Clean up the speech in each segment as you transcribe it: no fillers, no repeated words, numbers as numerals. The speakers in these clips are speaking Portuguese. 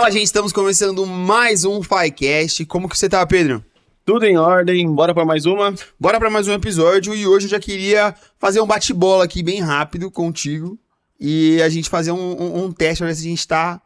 Fala, gente, estamos começando mais um FiCast. Como que você tá, Pedro? Tudo em ordem, bora para mais uma? Bora para mais um episódio e hoje eu já queria fazer um bate-bola aqui bem rápido contigo e a gente fazer um teste pra ver se a gente tá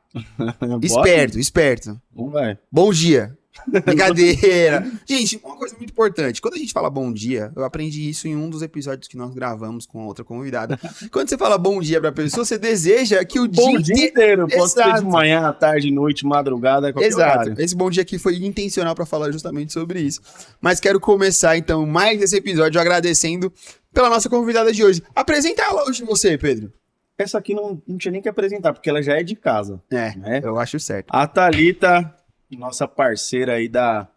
esperto. Vamos lá. Bom dia. Brincadeira. Gente, uma coisa muito importante. Quando a gente fala bom dia, eu aprendi isso em um dos episódios que nós gravamos com outra convidada. Quando você fala bom dia pra pessoa, você deseja que o Bom dia inteiro. Pode ser Exato. de manhã, tarde, noite, madrugada, qualquer horário. Esse bom dia aqui foi intencional pra falar justamente sobre isso. Mas quero começar, então, mais esse episódio agradecendo pela nossa convidada de hoje. Apresenta ela hoje você, Pedro. Essa aqui não tinha nem que apresentar, porque ela já é de casa. Né? Eu acho certo. A Thalita, nossa parceira aí da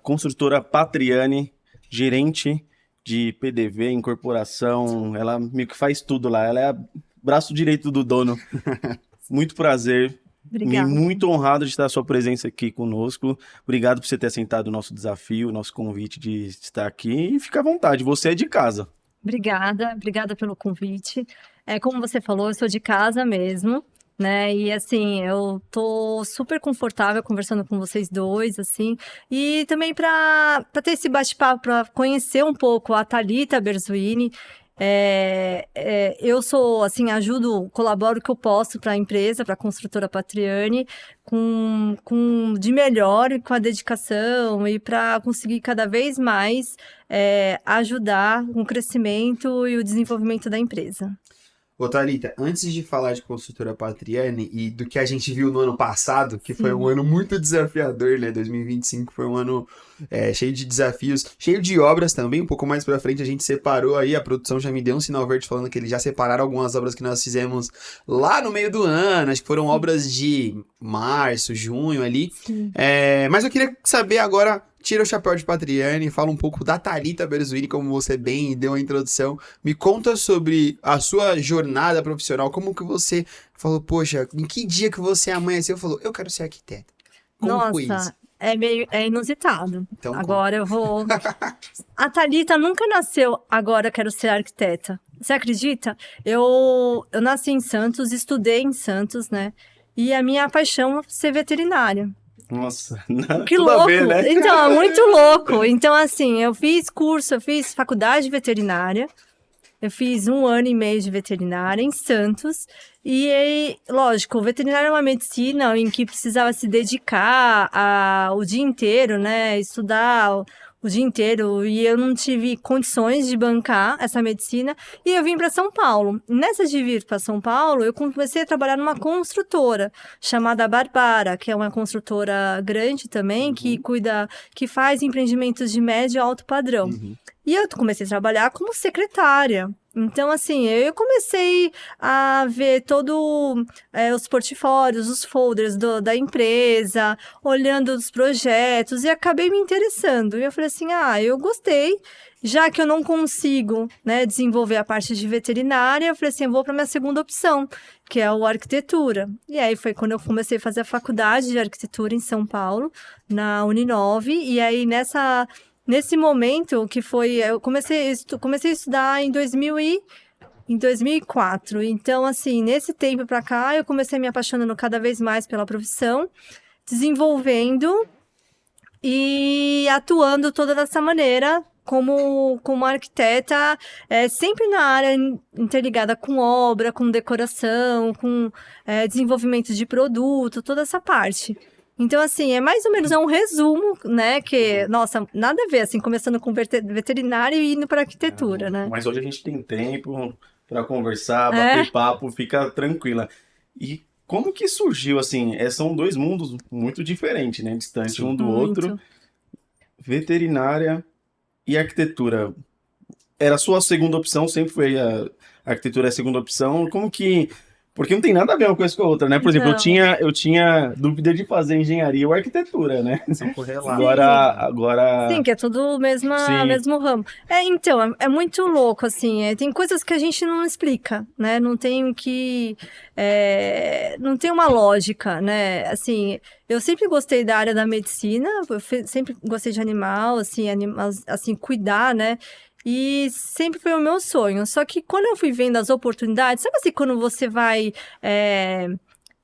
construtora Patriani, gerente de PDV, incorporação, ela meio que faz tudo lá. Ela é braço direito do dono. Muito prazer. Obrigada. Muito honrado de estar a sua presença aqui conosco. Obrigado por você ter aceitado o nosso desafio, o nosso convite de estar aqui. E fica à vontade, você é de casa. Obrigada pelo convite. Como você falou, eu sou de casa mesmo, né? E assim, eu tô super confortável conversando com vocês dois, assim. E também para ter esse bate-papo, para conhecer um pouco a Thalita Berzuini. Eu sou, assim, colaboro o que eu posso para a empresa, para a construtora Patriani, com de melhor, com a dedicação e para conseguir cada vez mais ajudar o crescimento e o desenvolvimento da empresa. Ô, Thalita, antes de falar de construtora Patriani e do que a gente viu no ano passado, que foi um ano muito desafiador, né? 2025 foi um ano cheio de desafios, cheio de obras também. Um pouco mais pra frente a gente separou aí, a produção já me deu um sinal verde falando que eles já separaram algumas obras que nós fizemos lá no meio do ano. Acho que foram obras de março, junho ali. Mas eu queria saber agora... Tira o chapéu de Patriani, fala um pouco da Thalita Berzuini, como você bem deu a introdução. Me conta sobre a sua jornada profissional, como que você falou, poxa, em que dia que você amanheceu e falou, eu quero ser arquiteta? Como foi isso? É inusitado. Então, agora eu vou... A Thalita nunca nasceu, agora eu quero ser arquiteta. Você acredita? Eu nasci em Santos, estudei em Santos, né? E a minha paixão é ser veterinária. Nossa, que tudo louco! A ver, né? Então, é muito louco. Então, assim, eu fiz faculdade veterinária, eu fiz 1 ano e meio de veterinária em Santos, e lógico, o veterinário é uma medicina em que precisava se dedicar o dia inteiro, né, estudar o dia inteiro, e eu não tive condições de bancar essa medicina, e eu vim para São Paulo. Nessa de vir para São Paulo, eu comecei a trabalhar numa construtora chamada Barbara, que é uma construtora grande também, que faz empreendimentos de médio e alto padrão. E eu comecei a trabalhar como secretária. Então, assim, eu comecei a ver os portfólios, os folders da empresa, olhando os projetos e acabei me interessando. E eu falei assim, eu gostei, já que eu não consigo, né, desenvolver a parte de veterinária, eu falei assim, eu vou para minha segunda opção, que é a arquitetura. E aí foi quando eu comecei a fazer a faculdade de arquitetura em São Paulo, na Uninove, e aí Nesse momento, que foi... Eu comecei a estudar em 2004. Então, assim, nesse tempo pra cá, eu comecei me apaixonando cada vez mais pela profissão, desenvolvendo e atuando toda dessa maneira como arquiteta, sempre na área interligada com obra, com decoração, com desenvolvimento de produto, toda essa parte. Então, assim, mais ou menos um resumo, né, que, nossa, nada a ver, assim, começando com veterinário e indo para arquitetura, né? Mas hoje a gente tem tempo para conversar, bater papo, fica tranquila. E como que surgiu, assim, são 2 mundos muito diferentes, né, distantes um do outro. Veterinária e arquitetura. Era a sua segunda opção, sempre foi a arquitetura a segunda opção, como que... Porque não tem nada a ver uma coisa com a outra, né? Por exemplo, eu tinha dúvida de fazer engenharia ou arquitetura, né? São correlatos. Agora... Sim, que é tudo mesmo ramo. Então, é muito louco, assim. Tem coisas que a gente não explica, né? Não tem não tem uma lógica, né? Assim, eu sempre gostei da área da medicina, sempre gostei de animal, assim, cuidar, né? E sempre foi o meu sonho. Só que quando eu fui vendo as oportunidades, sabe assim, quando você vai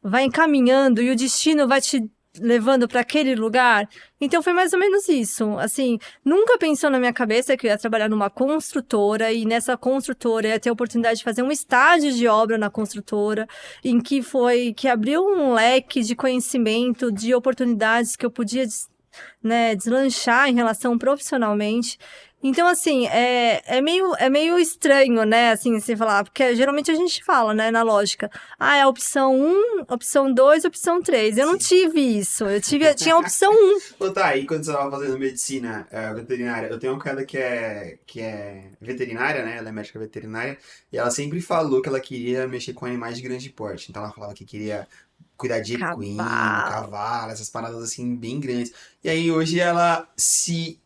vai encaminhando e o destino vai te levando para aquele lugar. Então foi mais ou menos isso. Assim, nunca pensou na minha cabeça que eu ia trabalhar numa construtora e nessa construtora eu ia ter a oportunidade de fazer um estágio de obra na construtora, em que abriu um leque de conhecimento, de oportunidades que eu podia, né, deslanchar em relação profissionalmente. Então, assim, é meio estranho, né, assim, você falar, porque geralmente a gente fala, né, na lógica, é a opção 1, opção 2, opção 3. Eu não tive isso, tinha a opção 1. Pô, tá, e quando você tava fazendo medicina veterinária, eu tenho uma cara que é veterinária, né, ela é médica veterinária, e ela sempre falou que ela queria mexer com animais de grande porte, então ela falava que queria cuidar de equino, cavalo, essas paradas assim bem grandes. E aí hoje ela se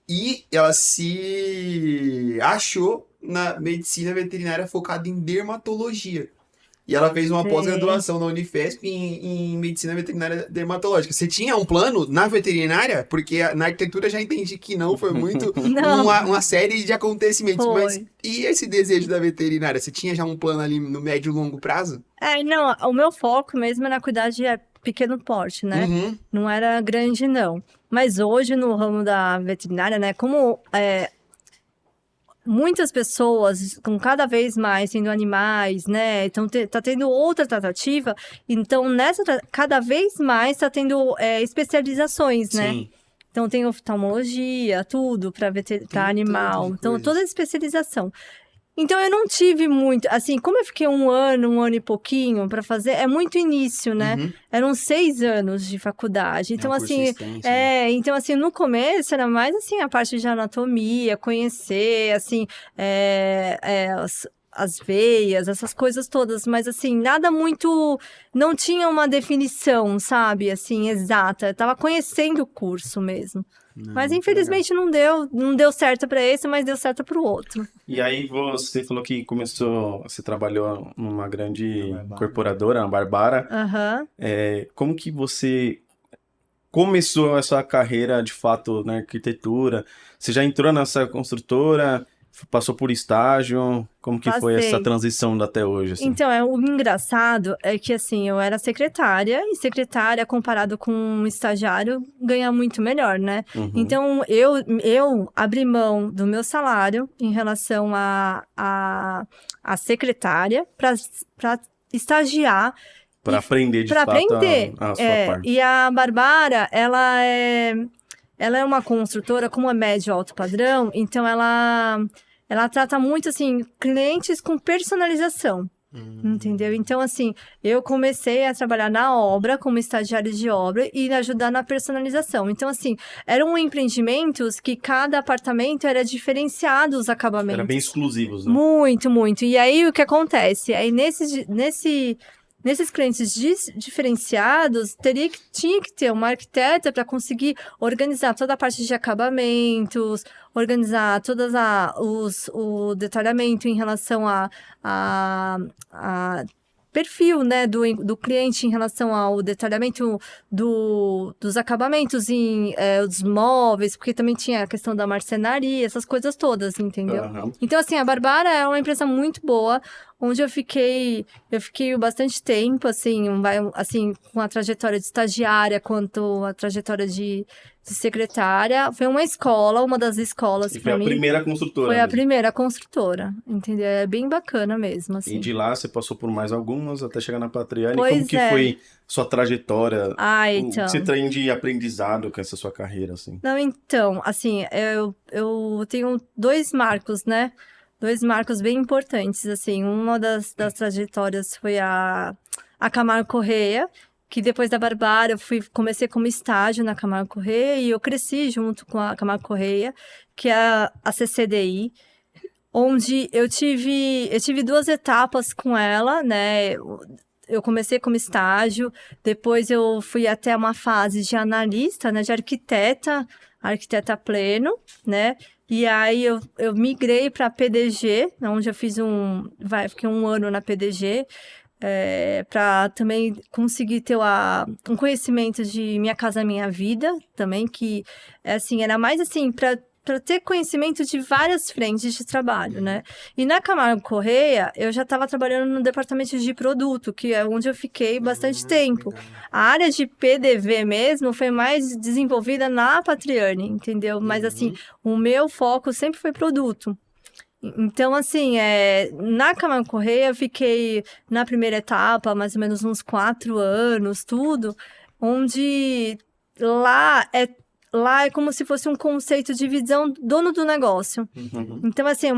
achou na medicina veterinária focada em dermatologia. E ela fez uma pós-graduação na Unifesp em medicina veterinária dermatológica. Você tinha um plano na veterinária? Porque na arquitetura já entendi que não, foi muito uma série de acontecimentos. Foi. Mas e esse desejo da veterinária? Você tinha já um plano ali no médio e longo prazo? Não, o meu foco mesmo era cuidar de pequeno porte, né? Uhum. Não era grande, não. Mas hoje, no ramo da veterinária, né, como muitas pessoas, com cada vez mais tendo animais, né? Então, tá tendo outra tratativa. Então, cada vez mais tá tendo especializações, né? Sim. Então, tem oftalmologia, tudo para animal. Então, toda a especialização. Então, eu não tive muito... Assim, como eu fiquei um ano e pouquinho para fazer, é muito início, né? Uhum. Eram 6 anos de faculdade. Então, assim... Então, assim, no começo era mais, assim, a parte de anatomia, conhecer, assim... as veias, essas coisas todas. Mas, assim, nada muito... Não tinha uma definição, sabe? Assim, exata. Eu tava conhecendo o curso mesmo. Mas infelizmente não deu certo para esse, mas deu certo para o outro. E aí você falou que você trabalhou numa grande incorporadora, a Barbara. Aham. Como que você começou a sua carreira de fato na arquitetura? Você já entrou nessa construtora? Passou por estágio? Como que foi essa transição até hoje? Assim? Então, o engraçado é que, assim, eu era secretária, e secretária, comparado com um estagiário, ganha muito melhor, né? Uhum. Então, eu abri mão do meu salário em relação a secretária para estagiar. Para aprender, de fato, a sua parte. E a Barbara, ela é uma construtora com uma médio alto padrão, então ela trata muito, assim, clientes com personalização, entendeu? Então, assim, eu comecei a trabalhar na obra, como estagiária de obra, e ajudar na personalização. Então, assim, eram empreendimentos que cada apartamento era diferenciado os acabamentos. Eram bem exclusivos, né? Muito, muito. E aí, o que acontece? Aí, nesses clientes diferenciados, tinha que ter uma arquiteta para conseguir organizar toda a parte de acabamentos, organizar o detalhamento em relação a perfil, né, do cliente em relação ao detalhamento dos acabamentos dos móveis, porque também tinha a questão da marcenaria, essas coisas todas, entendeu? Uhum. Então, assim, a Barbara é uma empresa muito boa, onde eu fiquei bastante tempo, assim, com a trajetória de estagiária, quanto a trajetória de secretária. Foi uma das escolas para mim. Foi a primeira construtora. Foi a primeira construtora, entendeu? É bem bacana mesmo, assim. E de lá você passou por mais algumas até chegar na Patriane. Pois Como que foi sua trajetória? Então. O que você tem de aprendizado com essa sua carreira, assim? Não, então, assim, eu tenho 2 marcos, né? 2 marcos bem importantes, assim. Uma das trajetórias foi a Camargo Corrêa, que depois da Barbara eu comecei como estágio na Camargo Corrêa e eu cresci junto com a Camargo Corrêa, que é a CCDI, onde eu tive 2 etapas com ela, né? Eu comecei como estágio, depois eu fui até uma fase de analista, né? De arquiteta pleno, né? E aí eu migrei para a PDG, onde eu fiquei 1 ano na PDG, para também conseguir ter um conhecimento de Minha Casa Minha Vida, também, que assim, era mais assim, para para ter conhecimento de várias frentes de trabalho, né? E na Camargo Corrêa, eu já estava trabalhando no departamento de produto, que é onde eu fiquei bastante tempo. Legal. A área de PDV mesmo foi mais desenvolvida na Patriani, entendeu? Mas, assim, o meu foco sempre foi produto. Então, assim, na Camargo Corrêa, eu fiquei na primeira etapa, mais ou menos uns 4 anos, tudo, onde lá é como se fosse um conceito de visão dono do negócio. Então, assim,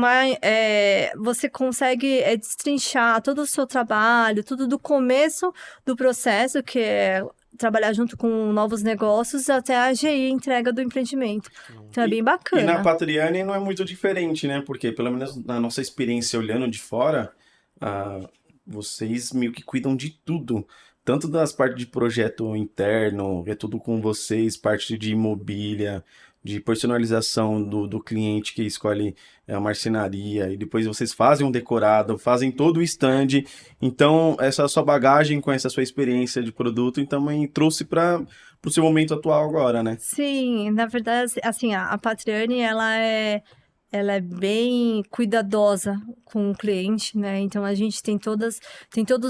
você consegue destrinchar todo o seu trabalho, tudo do começo do processo, que é trabalhar junto com novos negócios, até a AGI, entrega do empreendimento. Então, é bem bacana. E na Patriani não é muito diferente, né? Porque, pelo menos na nossa experiência olhando de fora, vocês meio que cuidam de tudo. Tanto das partes de projeto interno, é tudo com vocês, parte de mobília, de personalização do cliente que escolhe a marcenaria, e depois vocês fazem um decorado, fazem todo o stand. Então, essa sua bagagem com essa sua experiência de produto, então, também trouxe para o seu momento atual agora, né? Sim, na verdade, assim, a Patriani, ela é bem cuidadosa com o cliente, né? Então, a gente tem todos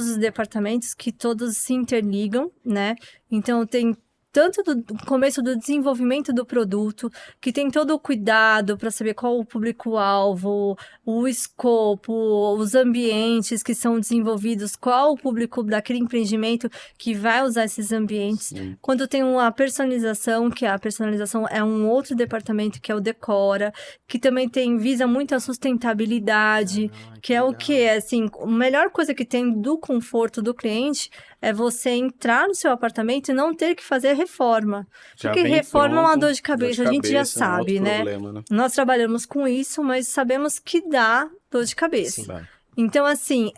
os departamentos que todos se interligam, né? Então, tem tanto do começo do desenvolvimento do produto, que tem todo o cuidado para saber qual o público-alvo, o escopo, os ambientes que são desenvolvidos, qual o público daquele empreendimento que vai usar esses ambientes. Sim. Quando tem a personalização, que a personalização é um outro departamento, que é o Decora, que também visa muito a sustentabilidade, que é o que, assim, a melhor coisa que tem do conforto do cliente é você entrar no seu apartamento e não ter que fazer reforma. Já Porque vem reforma é uma pronto, dor de cabeça, a gente já é um sabe, outro né? problema, né? Nós trabalhamos com isso, mas sabemos que dá dor de cabeça. Sim. Vai. Então, assim,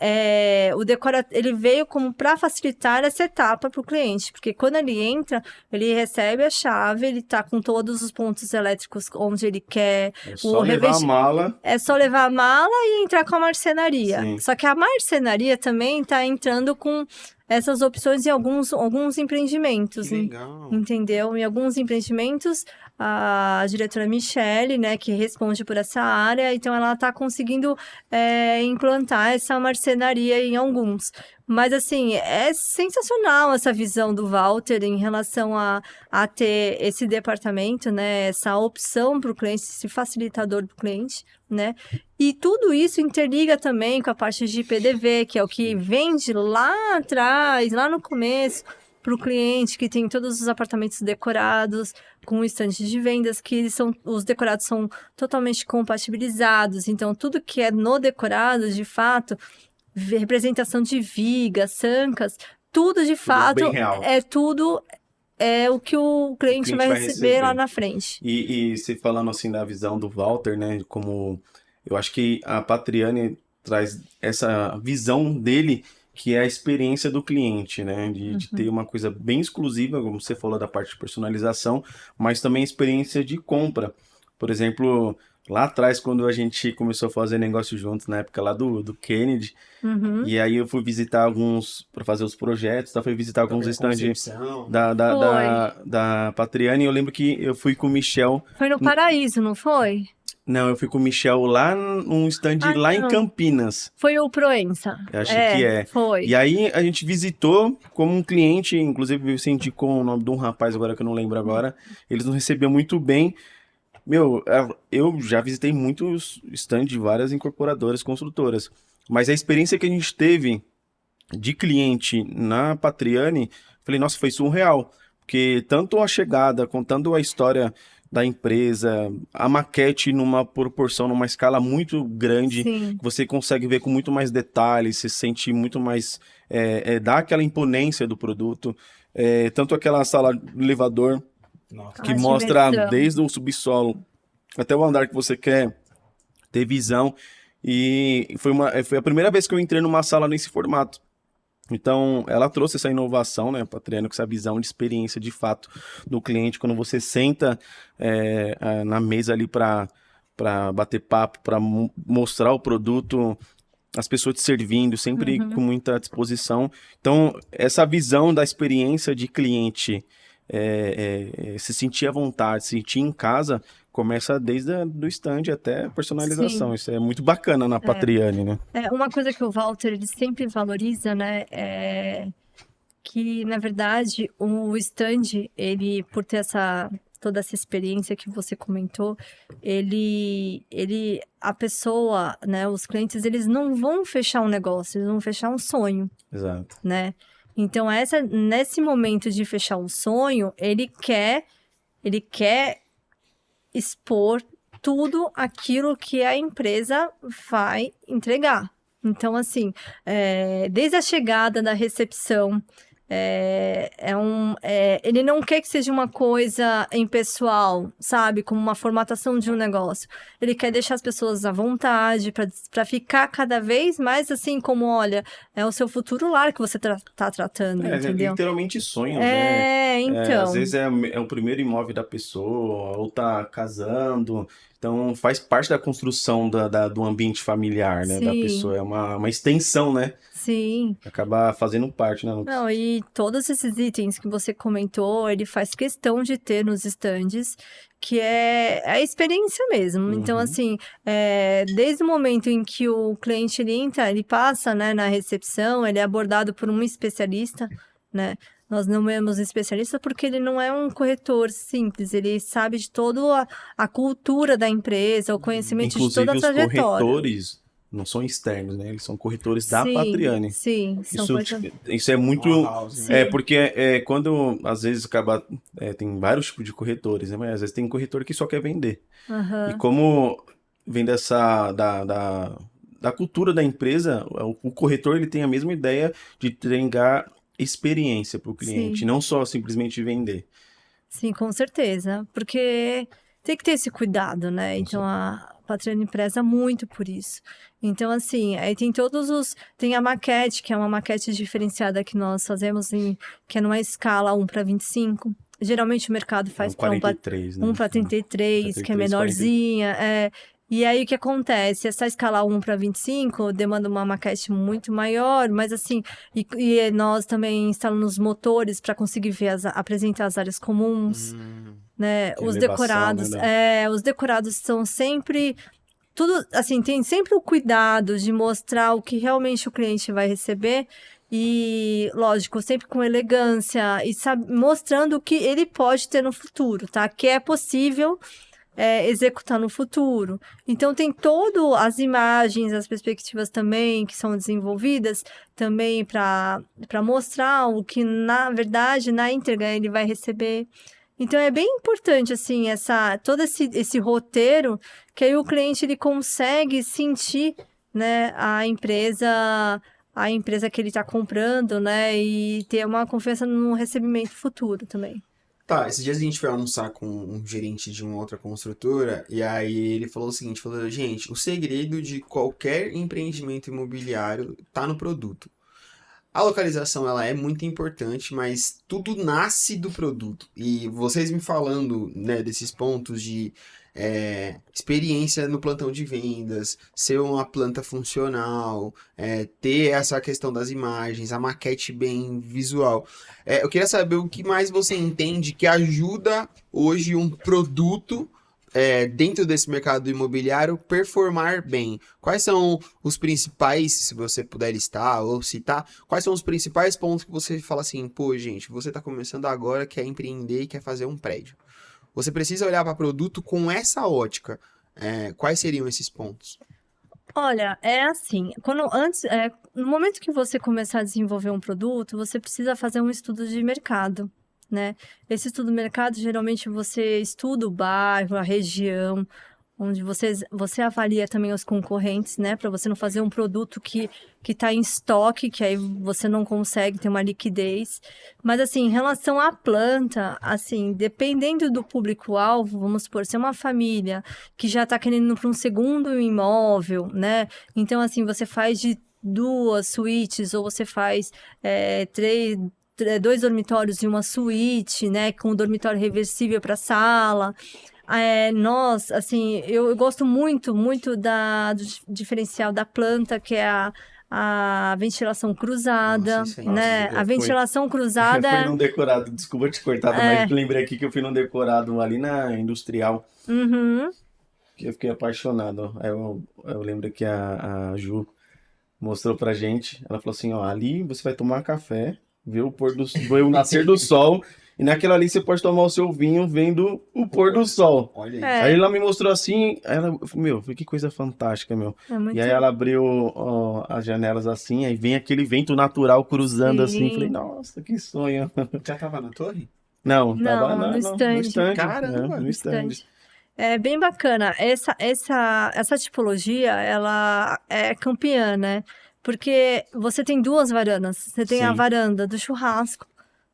o Decora, ele veio como para facilitar essa etapa para o cliente, porque quando ele entra, ele recebe a chave, ele tá com todos os pontos elétricos onde ele quer. É só levar a mala. É só levar a mala e entrar com a marcenaria. Sim. Só que a marcenaria também tá entrando com essas opções em alguns empreendimentos. Que legal. Entendeu? Em alguns empreendimentos, a diretora Michele, né, que responde por essa área, então ela está conseguindo implantar essa marcenaria em alguns. Mas, assim, é sensacional essa visão do Walter em relação a ter esse departamento, né, essa opção para o cliente, esse facilitador do cliente, né? E tudo isso interliga também com a parte de PDV, que é o que vende lá atrás, lá no começo, para o cliente, que tem todos os apartamentos decorados, com estandes de vendas, que os decorados são totalmente compatibilizados. Então, tudo que é no decorado, de fato, representação de vigas, sancas, tudo de fato bem real. é o que o cliente vai receber lá na frente. E você falando assim da visão do Walter, né? Como eu acho que a Patriani traz essa visão dele, que é a experiência do cliente, né? De ter uma coisa bem exclusiva, como você falou da parte de personalização, mas também a experiência de compra. Por exemplo, lá atrás, quando a gente começou a fazer negócio juntos, na época lá do Kennedy, e aí eu fui visitar para fazer os projetos, fui visitar alguns stands da Patriani, e eu lembro que eu fui com o Michel. Foi no Paraíso, não foi? Não, eu fui com o Michel lá num stand lá em Campinas. Foi o Proença. Eu acho que é. Foi. E aí a gente visitou como um cliente, inclusive você indicou o nome de um rapaz agora que eu não lembro agora. Eles nos recebiam muito bem. Meu, eu já visitei muitos stands de várias incorporadoras, construtoras. Mas a experiência que a gente teve de cliente na Patriani, falei, nossa, foi surreal. Porque tanto a chegada, contando a história da empresa, a maquete numa proporção, numa escala muito grande, Sim. você consegue ver com muito mais detalhes, se sente muito mais, dá aquela imponência do produto, tanto aquela sala de elevador, Nossa. que A mostra dimensão. desde o subsolo até o andar que você quer ter visão, e foi a primeira vez que eu entrei numa sala nesse formato. Então, ela trouxe essa inovação, né, Patriani, com essa visão de experiência de fato do cliente, quando você senta na mesa ali para bater papo, para mostrar o produto, as pessoas te servindo, sempre com muita disposição. Então, essa visão da experiência de cliente, se sentir à vontade, se sentir em casa, começa desde do stand até a personalização. Sim. Isso é muito bacana na Patriani, né? Uma coisa que o Walter ele sempre valoriza, né, é que, na verdade, o stand, ele, por ter toda essa experiência que você comentou, a pessoa, né, os clientes, eles não vão fechar um negócio, eles vão fechar um sonho, Exato. né? Então, nesse momento de fechar um sonho, ele quer expor tudo aquilo que a empresa vai entregar. Então, assim, desde a chegada da recepção, ele não quer que seja uma coisa impessoal, sabe? Como uma formatação de um negócio. Ele quer deixar as pessoas à vontade para ficar cada vez mais assim, como, olha, é o seu futuro lar que você tá tratando, entendeu? Literalmente sonhos, né? Então. Às vezes é o primeiro imóvel da pessoa, ou tá casando. Então, faz parte da construção do ambiente familiar, né? Sim. Da pessoa. É uma extensão, né? Sim. Acaba fazendo parte, né, Lucas? Não, e todos esses itens que você comentou, ele faz questão de ter nos estandes, que é a experiência mesmo. Então, assim, desde o momento em que o cliente ele entra, ele passa, né, na recepção, ele é abordado por um especialista, né? Nós nomeamos especialista porque ele não é um corretor simples, ele sabe de toda a cultura da empresa, o conhecimento de toda a trajetória. Inclusive, os corretores não são externos, né? Eles são corretores da Patriani. Sim, isso é muito... Porque quando, às vezes, acaba... tem vários tipos de corretores, né? Mas, às vezes, tem corretor que só quer vender. E como vem da cultura da empresa, o corretor ele tem a mesma ideia de entregar experiência para o cliente, não só simplesmente vender. Sim, com certeza, porque tem que ter esse cuidado, né? Então, a Patriani preza muito por isso. Então, assim, aí tem a maquete, que é uma maquete diferenciada que nós fazemos, que é numa escala 1:25. Geralmente o mercado faz para 43, né? 1:33, que é menorzinha, E aí, o que acontece? Essa escala 1:25 demanda uma maquete muito maior, mas assim, e nós também instalamos motores para conseguir apresentar as áreas comuns, né? Os decorados, né? Os decorados são sempre... Tudo, assim, tem sempre o cuidado de mostrar o que realmente o cliente vai receber e, lógico, sempre com elegância e mostrando o que ele pode ter no futuro, tá? Que é possível... executar no futuro. Então, tem as imagens, as perspectivas também que são desenvolvidas também para mostrar o que, na verdade, na íntegra ele vai receber. Então, é bem importante, assim, todo esse roteiro, que aí o cliente ele consegue sentir, né, a empresa que ele está comprando, né, e ter uma confiança no recebimento futuro também. Tá, esses dias a gente foi almoçar com um gerente de uma outra construtora e aí ele falou o seguinte, gente, o segredo de qualquer empreendimento imobiliário tá no produto. A localização, ela é muito importante, mas tudo nasce do produto. E vocês me falando, né, desses pontos de experiência no plantão de vendas, ser uma planta funcional, ter essa questão das imagens, a maquete bem visual. Eu queria saber o que mais você entende que ajuda hoje um produto dentro desse mercado imobiliário performar bem. Quais são os principais, se você puder listar ou citar, quais são os principais pontos que você fala assim, pô, gente, você está começando agora, quer empreender e quer fazer um prédio. Você precisa olhar para produto com essa ótica. Quais seriam esses pontos? Olha, é assim, no momento que você começar a desenvolver um produto, você precisa fazer um estudo de mercado, né? Esse estudo de mercado, geralmente você estuda o bairro, a região, onde você avalia também os concorrentes, né? Para você não fazer um produto que está em estoque, que aí você não consegue ter uma liquidez. Mas, assim, em relação à planta, assim, dependendo do público-alvo, vamos supor, se é uma família que já está querendo ir para um segundo imóvel, né? Então, assim, você faz de 2 suítes ou você faz 2 dormitórios e uma suíte, né? Com um dormitório reversível para sala. Eu gosto muito do diferencial da planta, que é a ventilação cruzada, Nossa, isso aí. né? Nossa, A ventilação Eu cruzada... fui num decorado, desculpa te cortar, mas lembrei aqui que eu fui num decorado ali na Industrial, Uhum. que eu fiquei apaixonado. Aí eu lembro que a Ju mostrou pra gente, ela falou assim, ó, ali você vai tomar café, ver ver o nascer do sol, e naquela ali você pode tomar o seu vinho vendo o pôr do sol. Olha aí. É. Aí ela me mostrou assim, aí ela, meu, que coisa fantástica, meu. É muito E aí ela abriu ó, as janelas assim, aí vem aquele vento natural cruzando assim, Sim. falei, nossa, que sonho. Já tava na torre? Não, tava Não, no no stand. stand. Caramba, no No stand. stand. É bem bacana. Essa tipologia, ela é campeã, né? Porque você tem duas varandas. Você tem a Sim. varanda do churrasco,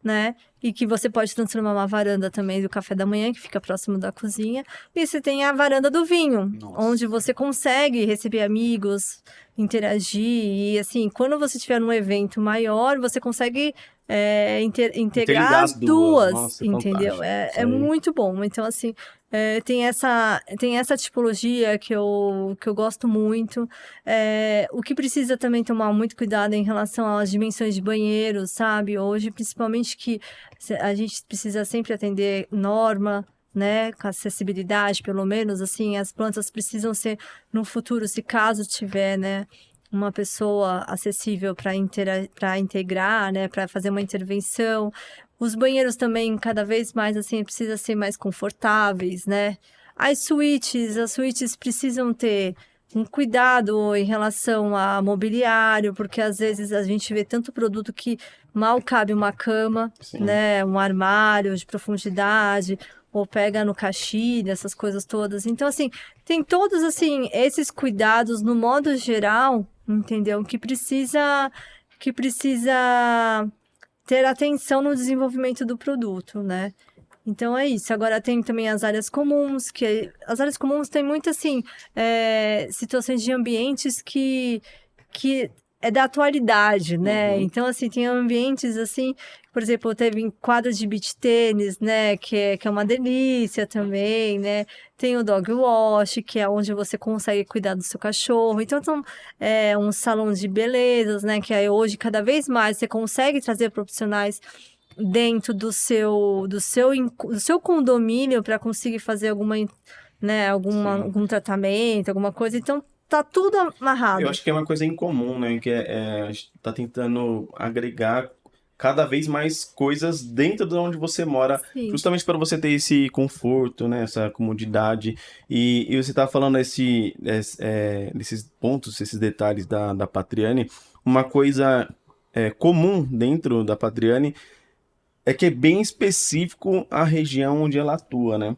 né? E que você pode transformar uma varanda também do café da manhã, que fica próximo da cozinha. E você tem a varanda do vinho, Nossa. onde você consegue receber amigos, interagir. E assim, quando você tiver um evento maior, você consegue integrar as as duas. duas, Nossa, entendeu? fantástico. É Isso aí. muito bom. Então, assim, tem essa tipologia que eu gosto muito. O que precisa também tomar muito cuidado em relação às dimensões de banheiro, sabe? Hoje, principalmente que a gente precisa sempre atender norma, né? Com acessibilidade, pelo menos, assim, as plantas precisam ser, no futuro, se caso tiver, né? Uma pessoa acessível para integrar, né? Para fazer uma intervenção. Os banheiros também, cada vez mais, assim, precisa ser mais confortáveis, né? As suítes precisam ter um cuidado em relação a mobiliário, porque às vezes a gente vê tanto produto que mal cabe uma cama, Sim. né? Um armário de profundidade, ou pega no caixilho, essas coisas todas. Então, assim, tem todos, assim, esses cuidados no modo geral, entendeu? Que precisa ter atenção no desenvolvimento do produto, né? Então é isso. Agora tem também as áreas comuns, que as áreas comuns tem muito assim situações de ambientes que é da atualidade, né? Uhum. Então assim tem ambientes assim, por exemplo, teve quadros de beach tênis, né? Que é uma delícia também, né? Tem o dog wash, que é onde você consegue cuidar do seu cachorro. Então são um salão de belezas, né? Que aí hoje cada vez mais você consegue trazer profissionais dentro do seu condomínio para conseguir fazer algum tratamento, alguma coisa. Então, tá tudo amarrado. Eu acho que é uma coisa em comum, né? Que a gente tá tentando agregar cada vez mais coisas dentro de onde você mora, Sim. justamente para você ter esse conforto, né? Essa comodidade. E você tá falando desses pontos, esses detalhes da Patriani. Uma coisa comum dentro da Patriani é que é bem específico a região onde ela atua, né?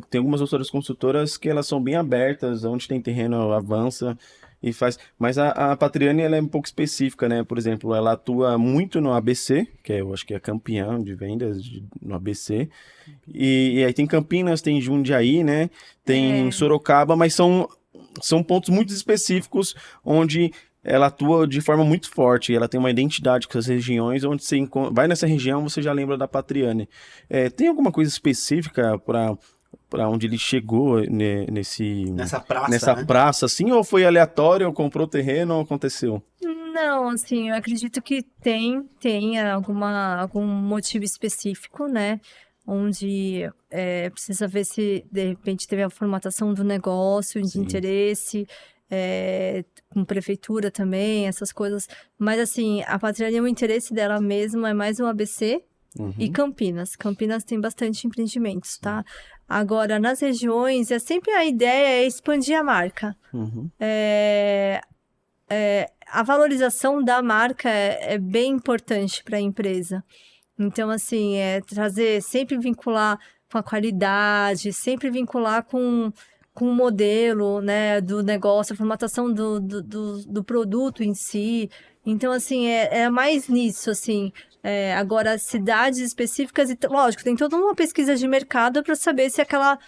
Tem algumas outras construtoras que elas são bem abertas, onde tem terreno avança e faz. Mas a Patriani ela é um pouco específica, né? Por exemplo, ela atua muito no ABC, que eu acho que é campeã de vendas no ABC. E aí tem Campinas, tem Jundiaí, né? Tem Sorocaba, mas são pontos muito específicos onde ela atua de forma muito forte, ela tem uma identidade com as regiões, onde você vai nessa região, você já lembra da Patriani. Tem alguma coisa específica para onde ele chegou Nessa praça, nessa né? praça, assim, ou foi aleatório, ou comprou terreno, ou aconteceu? Não, assim, eu acredito que tem algum motivo específico, né? Onde precisa ver se, de repente, teve a formatação do negócio, de Sim. interesse, com prefeitura também, essas coisas. Mas, assim, a Patriani, o interesse dela mesmo é mais o ABC e Campinas. Campinas tem bastante empreendimentos, tá? Agora, nas regiões, sempre a ideia é expandir a marca. Uhum. A valorização da marca é bem importante para a empresa. Então, assim, sempre vincular com a qualidade, sempre vincular com o modelo, né, do negócio, a formatação do produto em si. Então, assim, é mais nisso, assim. Agora, cidades específicas, lógico, tem toda uma pesquisa de mercado para saber se aquela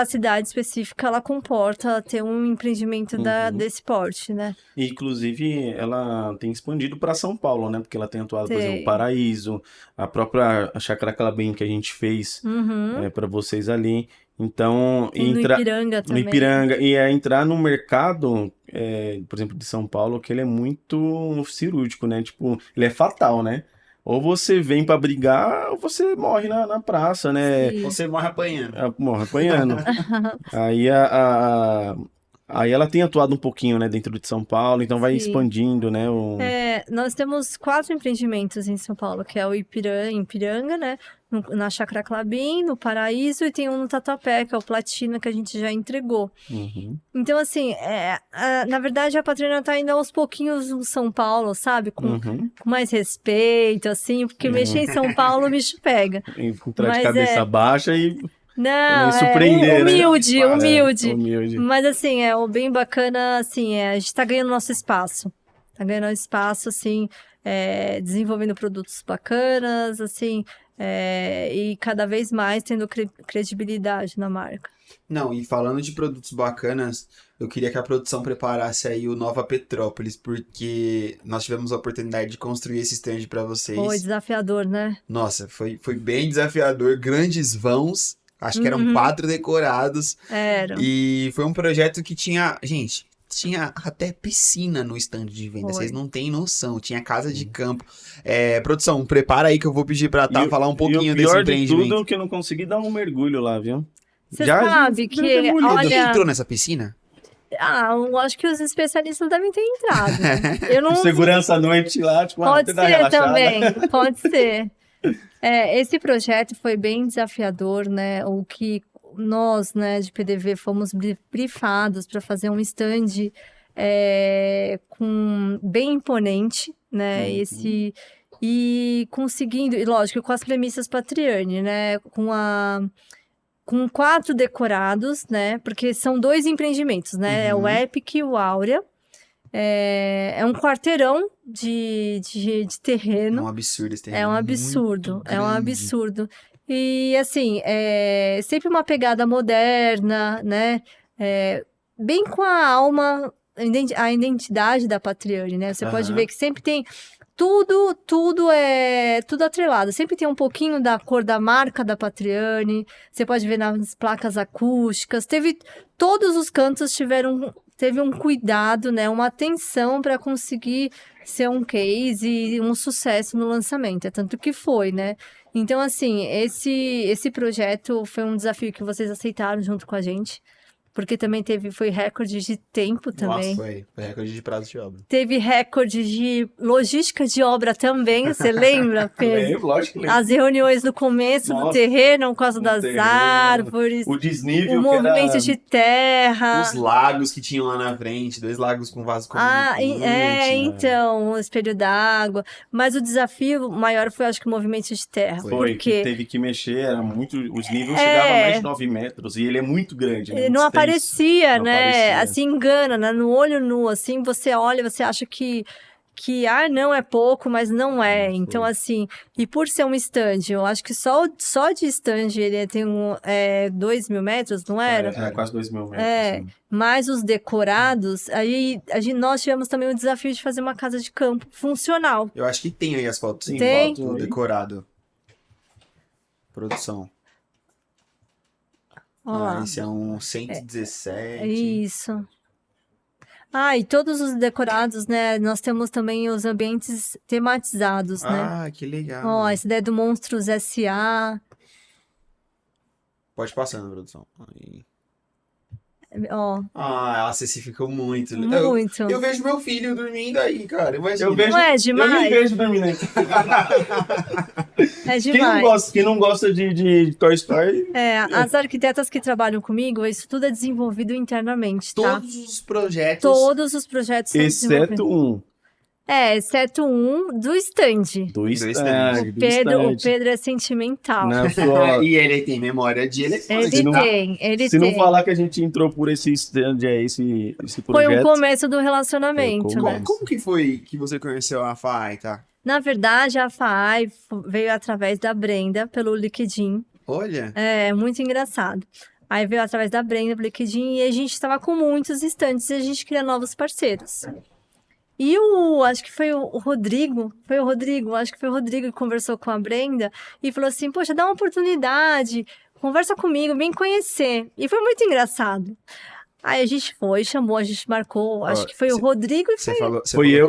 cidade específica, ela comporta ter um empreendimento desse porte, né? E, inclusive, ela tem expandido para São Paulo, né? Porque ela tem atuado, por exemplo, Tem. Paraíso, a própria Chácara Clabin que a gente fez para vocês ali. Então, Tem no Ipiranga no também. Ipiranga, e é entrar no mercado, por exemplo, de São Paulo, que ele é muito cirúrgico, né? Tipo, ele é fatal, né? Ou você vem pra brigar, ou você morre na praça, né? Sim. Você morre apanhando. Morre apanhando. Aí, aí ela tem atuado um pouquinho, né, dentro de São Paulo, então vai Sim. expandindo, né? Nós temos 4 empreendimentos em São Paulo, que é o Ipiranga, né? Na Chácara Klabin, no Paraíso, e tem um no Tatuapé, que é o Platina, que a gente já entregou. Uhum. Então, assim, na verdade, a Patrônia tá indo aos pouquinhos no São Paulo, sabe? Com mais respeito, assim, porque mexer em São Paulo, o bicho pega. Entrar de Mas cabeça baixa e Não, também surpreender, né? humilde. Mas, assim, o bem bacana, assim, a gente tá ganhando nosso espaço. Tá ganhando espaço, assim, desenvolvendo produtos bacanas, assim, e cada vez mais tendo credibilidade na marca. Não, e falando de produtos bacanas, eu queria que a produção preparasse aí o Nova Petrópolis, porque nós tivemos a oportunidade de construir esse stand para vocês. Foi desafiador, né? Nossa, foi bem desafiador, grandes vãos, acho que eram 4 decorados. Era. E foi um projeto que tinha, gente, tinha até piscina no stand de venda, Foi. vocês não têm noção, tinha casa de campo. Produção, prepara aí que eu vou pedir pra falar um pouquinho desse E o pior de empreendimento. tudo é que eu não consegui dar um mergulho lá, viu? Você sabe que, Você entrou nessa piscina? eu acho que os especialistas devem ter entrado. Eu não... Segurança à noite lá, tipo, Pode dar ser relaxada. também, pode ser. Esse projeto foi bem desafiador, né? O que nós, né, de PDV, fomos brifados para fazer um stand bem imponente, né? E conseguindo, e lógico, com as premissas Patriani, né? Com 4 decorados, né? Porque são 2 empreendimentos, né? É o Epic e o Áurea. É um quarteirão de terreno. É um absurdo esse terreno. É um absurdo, muito é um grande. absurdo. E, assim, sempre uma pegada moderna, né? Bem com a alma, a identidade da Patriani, né? Você pode ver que sempre tem tudo atrelado. Sempre tem um pouquinho da cor da marca da Patriani. Você pode ver nas placas acústicas. Todos os cantos teve um cuidado, né? Uma atenção para conseguir ser um case e um sucesso no lançamento. É tanto que foi, né? Então, assim, esse projeto foi um desafio que vocês aceitaram junto com a gente. Porque também foi recorde de tempo também. Nossa, foi recorde de prazo de obra. Teve recorde de logística de obra também, você lembra, Pedro? Lembro, lógico que lembro. As reuniões no começo do terreno, por causa das árvores. O desnível, o movimento de terra. Os lagos que tinham lá na frente, 2 lagos com vaso comunicante. Então, o espelho d'água. Mas o desafio maior foi, acho que, o movimento de terra. Foi, porque que teve que mexer, era muito... O desnível chegava a mais de 9 metros, e ele é muito grande, né? Não aparecia, Não né? aparecia. Assim, engana, né? No olho nu, assim, você olha, você acha que não é pouco, mas não é. Não então, foi. assim, e por ser um stand, eu acho que só de stand ele tem 2.000 metros, não era? Quase 2.000 metros. assim. Mais os decorados, aí nós tivemos também o desafio de fazer uma casa de campo funcional. Eu acho que tem aí as fotos. Sim, Tem? foto decorado. Produção. Olha lá. Esse é um 117. Isso. E todos os decorados, né? Nós temos também os ambientes tematizados, né? Que legal. Ó, essa ideia do Monstros S.A. Pode passar na produção. Aí. Ó, A Ceci ficou muito. muito. Eu vejo meu filho dormindo aí, cara. Imagina. Eu vejo, Não é eu demais? nem vejo dormindo aí. É demais. Quem não gosta de Toy Story... As arquitetas que trabalham comigo, isso tudo é desenvolvido internamente, tá? Todos os projetos. Todos os projetos são desenvolvidos. Exceto um. Exceto um do stand. Do stand. O Pedro é sentimental. Não, só... E ele tem memória de elefante. Ele Se tem. não falar que a gente entrou por esse stand, esse Foi projeto... o começo do relacionamento, Foi o né? começo. Como que foi que você conheceu a FAI, tá? Na verdade, a FAI veio através da Brenda, pelo LinkedIn. Olha. É muito engraçado. Aí veio através da Brenda, pelo LinkedIn, e a gente estava com muitos estandes e a gente queria novos parceiros. E acho que foi o Rodrigo, acho que foi o Rodrigo que conversou com a Brenda e falou assim, poxa, dá uma oportunidade, conversa comigo, vem conhecer. E foi muito engraçado. Aí a gente a gente marcou, acho que foi o Rodrigo e Você foi... falou, Foi eu,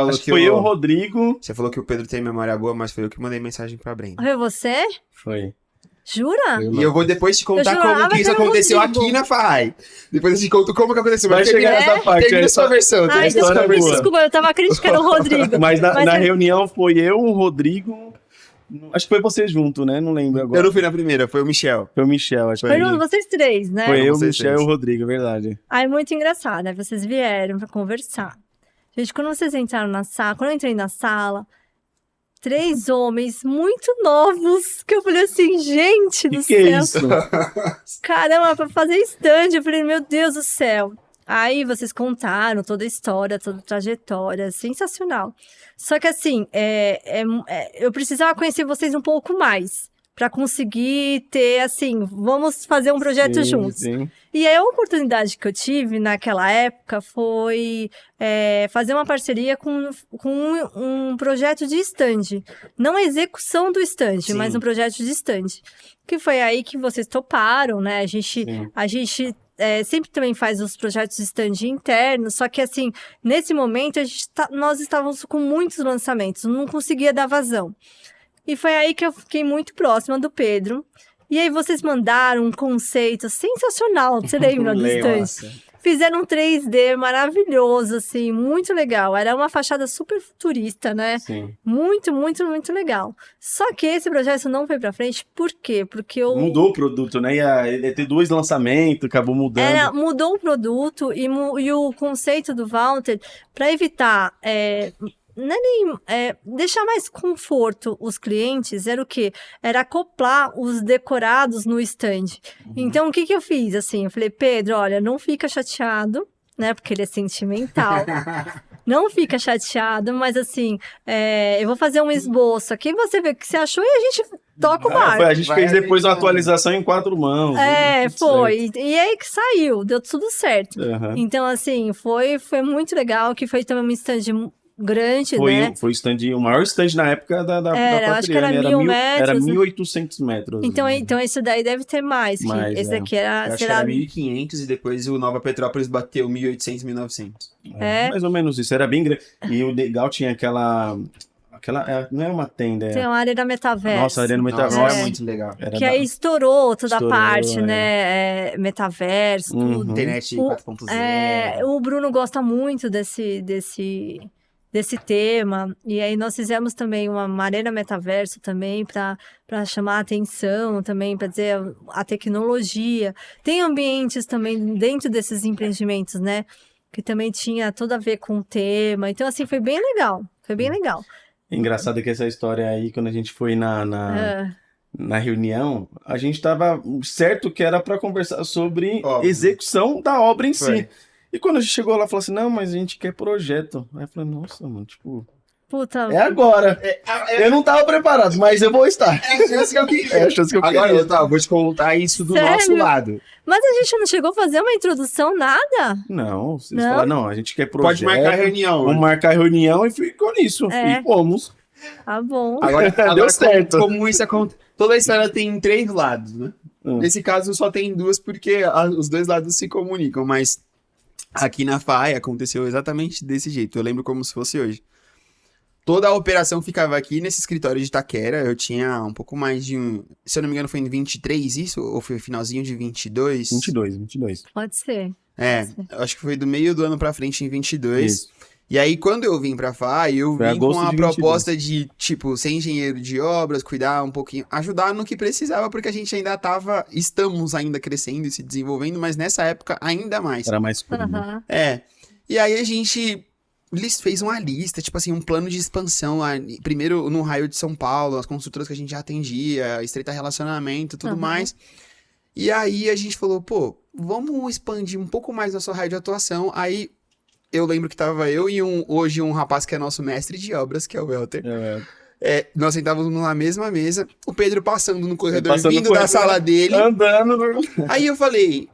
acho que foi eu, Rodrigo. Você falou que o Pedro tem memória boa, mas foi eu que mandei mensagem pra Brenda. Foi você? Foi. Jura? E eu vou depois te contar Eu como jurava que isso que era o aconteceu Rodrigo. aqui na FAI. Depois eu te conto como que aconteceu. Vai Mas chegar termina- nessa parte. Termina a sua versão. Ai, Termina a sua história versão. desculpa, eu tava criticando o Rodrigo. Mas na é- reunião foi eu, o Rodrigo. Acho que foi você junto, né? Não lembro agora. Eu não fui na primeira, foi o Michel. Foi o Michel, acho que Foi vocês três, né? Foi eu, o vocês Michel e três. o Rodrigo, é verdade. Aí, muito engraçado. Aí vocês vieram pra conversar. Gente, quando vocês entraram na sala, quando eu entrei na sala, 3 homens muito novos, que eu falei assim, gente do Que é céu. isso? Caramba, pra fazer stand. Eu falei, meu Deus do céu. Aí vocês contaram toda a história, toda a trajetória, sensacional. Só que assim, eu precisava conhecer vocês um pouco mais para conseguir ter, assim, vamos fazer um projeto Sim, juntos. sim. E a oportunidade que eu tive naquela época foi fazer uma parceria com um projeto de stand. Não a execução do stand, Sim. mas um projeto de stand. Que foi aí que vocês toparam, né? A gente sempre também faz os projetos de stand internos, só que assim, nesse momento nós estávamos com muitos lançamentos, não conseguia dar vazão. E foi aí que eu fiquei muito próxima do Pedro. E aí vocês mandaram um conceito sensacional, você lembra do stand? Nossa. Fizeram um 3D maravilhoso, assim, muito legal. Era uma fachada super futurista, né? Sim. Muito, muito, muito legal. Só que esse projeto não foi pra frente, por quê? Porque Mudou o produto, né? Ia ter 2 lançamentos, acabou mudando. mudou o produto e o conceito do Walter, para evitar deixar mais conforto os clientes, era o quê? Era acoplar os decorados no stand. Então, o que eu fiz? Assim, eu falei, Pedro, olha, não fica chateado, né? Porque ele é sentimental. Não fica chateado, mas assim, eu vou fazer um esboço aqui, você vê o que você achou e a gente toca o barco. A gente fez depois uma atualização em 4 mãos. Foi. E aí que saiu, deu tudo certo. Uhum. Então, assim, foi muito legal, que foi também um stand grande, né? Foi o maior stand na época da acho que era Patriane, 1.000 metros. Era 1.800 metros. Então isso daí deve ter mais. Que Mais, esse daqui Eu era, acho que será... era 1.500 e depois o Nova Petrópolis bateu 1.800, 1.900. Mais ou menos isso, era bem grande. E o legal tinha aquela não era uma tenda, Tem uma área da metaverso. Nossa, a arena Nossa, metaverso. era muito legal. Era Que aí estourou toda Estourou, a parte, né? Metaverso, Uhum. tudo. Internet O- 4.0. O Bruno gosta muito desse tema. E aí nós fizemos também uma arena metaverso também para chamar a atenção também, para dizer a tecnologia. Tem ambientes também dentro desses empreendimentos, né? Que também tinha tudo a ver com o tema. Então, assim, foi bem legal. Foi bem legal. Engraçado que essa história aí, quando a gente foi na reunião, a gente tava certo que era para conversar sobre Óbvio. execução da obra em Foi. si. E quando a gente chegou lá, falou assim, não, mas a gente quer projeto. Aí eu falei, nossa, mano, tipo, Puta. é agora. Eu não tava preparado, mas eu vou estar. É a chance que eu queria. É a chance que eu Agora, queria. eu vou te contar isso do Sério? nosso lado. Mas a gente não chegou a fazer uma introdução, nada? Não, vocês Não? falaram, não, a gente quer projeto. Pode marcar a reunião. Vamos marcar a reunião e ficou nisso. É. E fomos. Tá bom. Deu certo. Como isso acontece. Toda a história tem 3 lados, né? Nesse caso só tem 2 porque os 2 lados se comunicam, mas aqui na FAI aconteceu exatamente desse jeito. Eu lembro como se fosse hoje. Toda a operação ficava aqui nesse escritório de Itaquera. Eu tinha um pouco mais de se eu não me engano foi em 23 isso? Ou foi finalzinho de 22? 22. Pode ser. Eu acho que foi do meio do ano pra frente em 22. Isso. E aí, quando eu vim pra FAI, eu Foi vim com agosto a de 22. proposta de, tipo, ser engenheiro de obras, cuidar um pouquinho, ajudar no que precisava, porque a gente estamos ainda crescendo e se desenvolvendo, mas nessa época ainda mais. Era mais cru, né? Aham. E aí a gente fez uma lista, tipo assim, um plano de expansão, primeiro no raio de São Paulo, as construtoras que a gente já atendia, estreitar relacionamento, tudo Aham. mais. E aí a gente falou, pô, vamos expandir um pouco mais nosso raio de atuação. Aí eu lembro que tava eu e hoje um rapaz que é nosso mestre de obras, que é o Welter. Nós sentávamos na mesma mesa, o Pedro passando no corredor, Passando no vindo da corredor, sala dele. Andando. Aí eu falei,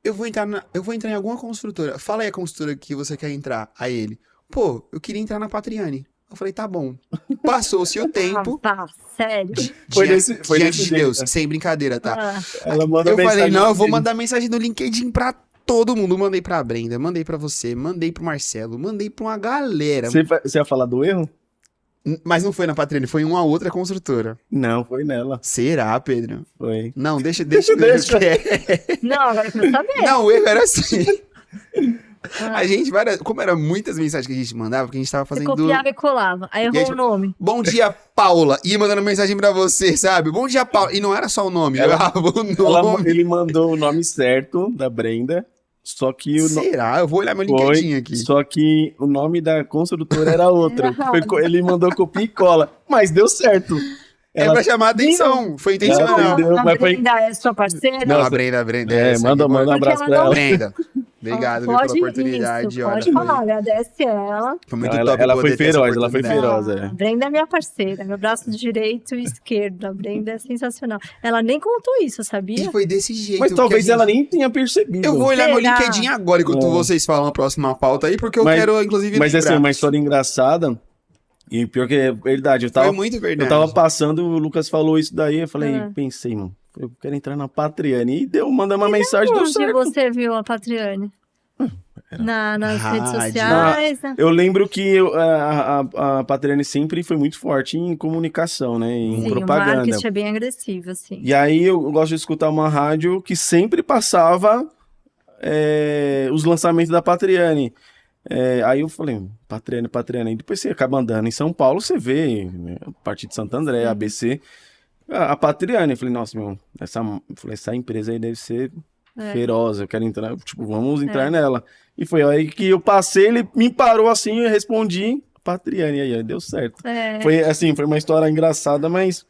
eu vou entrar em alguma construtora. Fala aí a construtora que você quer entrar. Aí ele, pô, eu queria entrar na Patriane. Eu falei, tá bom. Passou-se o tempo. Tá, sério. Foi diante desse de jeito. Deus, sem brincadeira, tá? Ah, Ela manda Eu falei, mensagem não, eu vou dele. mandar mensagem no LinkedIn pra todo mundo. Mandei pra Brenda, mandei pra você, mandei pro Marcelo, mandei pra uma galera. Você ia falar do erro? Mas não foi na Patrine, foi em uma outra construtora. Não, foi nela. Será, Pedro? Foi. Não, deixa. Deixa. não, agora eu quero saber. Não, o erro era assim. Ah, A gente, como eram muitas mensagens que a gente mandava, porque a gente tava você fazendo... copiava e colava. Aí errou Gente, o nome. Bom dia, Paula. Ia mandando mensagem pra você, sabe? Bom dia, Paula. E não era só o nome, eu errava o nome. Ele mandou o nome certo da Brenda, só que o nome... Será? Eu vou olhar meu LinkedIn aqui. Só que o nome da construtora era outro. Ele mandou copia e cola, mas deu certo. É pra chamar a atenção. Foi intencional. Ela entendeu, A mas foi- Brenda é sua parceira? Não, a Brenda. essa manda aqui, um Porque abraço ela pra não- ela. Brenda. Obrigado viu, pela Pode oportunidade. isso, olha, pode falar, agradece ela. Foi muito Não, top ela poder foi ter essa feroz, ela foi oportunidade. feroz. A Brenda é minha parceira, meu braço direito e esquerdo. A Brenda é sensacional. Ela nem contou isso, sabia? E foi desse jeito. Mas que talvez a gente- ela nem tenha percebido. Eu vou olhar meu Será? LinkedIn agora, enquanto É. vocês falam a próxima pauta aí, porque eu Mas- quero, inclusive, Mas assim, lembrar. uma história engraçada. E pior que é verdade, Foi muito verdade. eu tava passando, o Lucas falou isso daí, eu falei, Ah. pensei, mano, eu quero entrar na Patriane. E mandei uma mensagem, deu Onde certo. você viu a Patriane? Nas redes Rádio. sociais? né? Eu lembro que a Patriane sempre foi muito forte em comunicação, né? Em Sim, o propaganda. marketing é bem agressivo, assim. E aí eu gosto de escutar uma rádio que sempre passava os lançamentos da Patriane. Aí eu falei, Patriane. E depois você acaba andando em São Paulo, você vê, né, a partir de Santo André, ABC, a Patriane. Eu falei, nossa, meu, essa empresa aí deve ser feroz, eu quero entrar, tipo, vamos entrar nela. E foi aí que eu passei, ele me parou assim, eu respondi, Patriane, aí deu certo. É, Foi assim, foi uma história engraçada, mas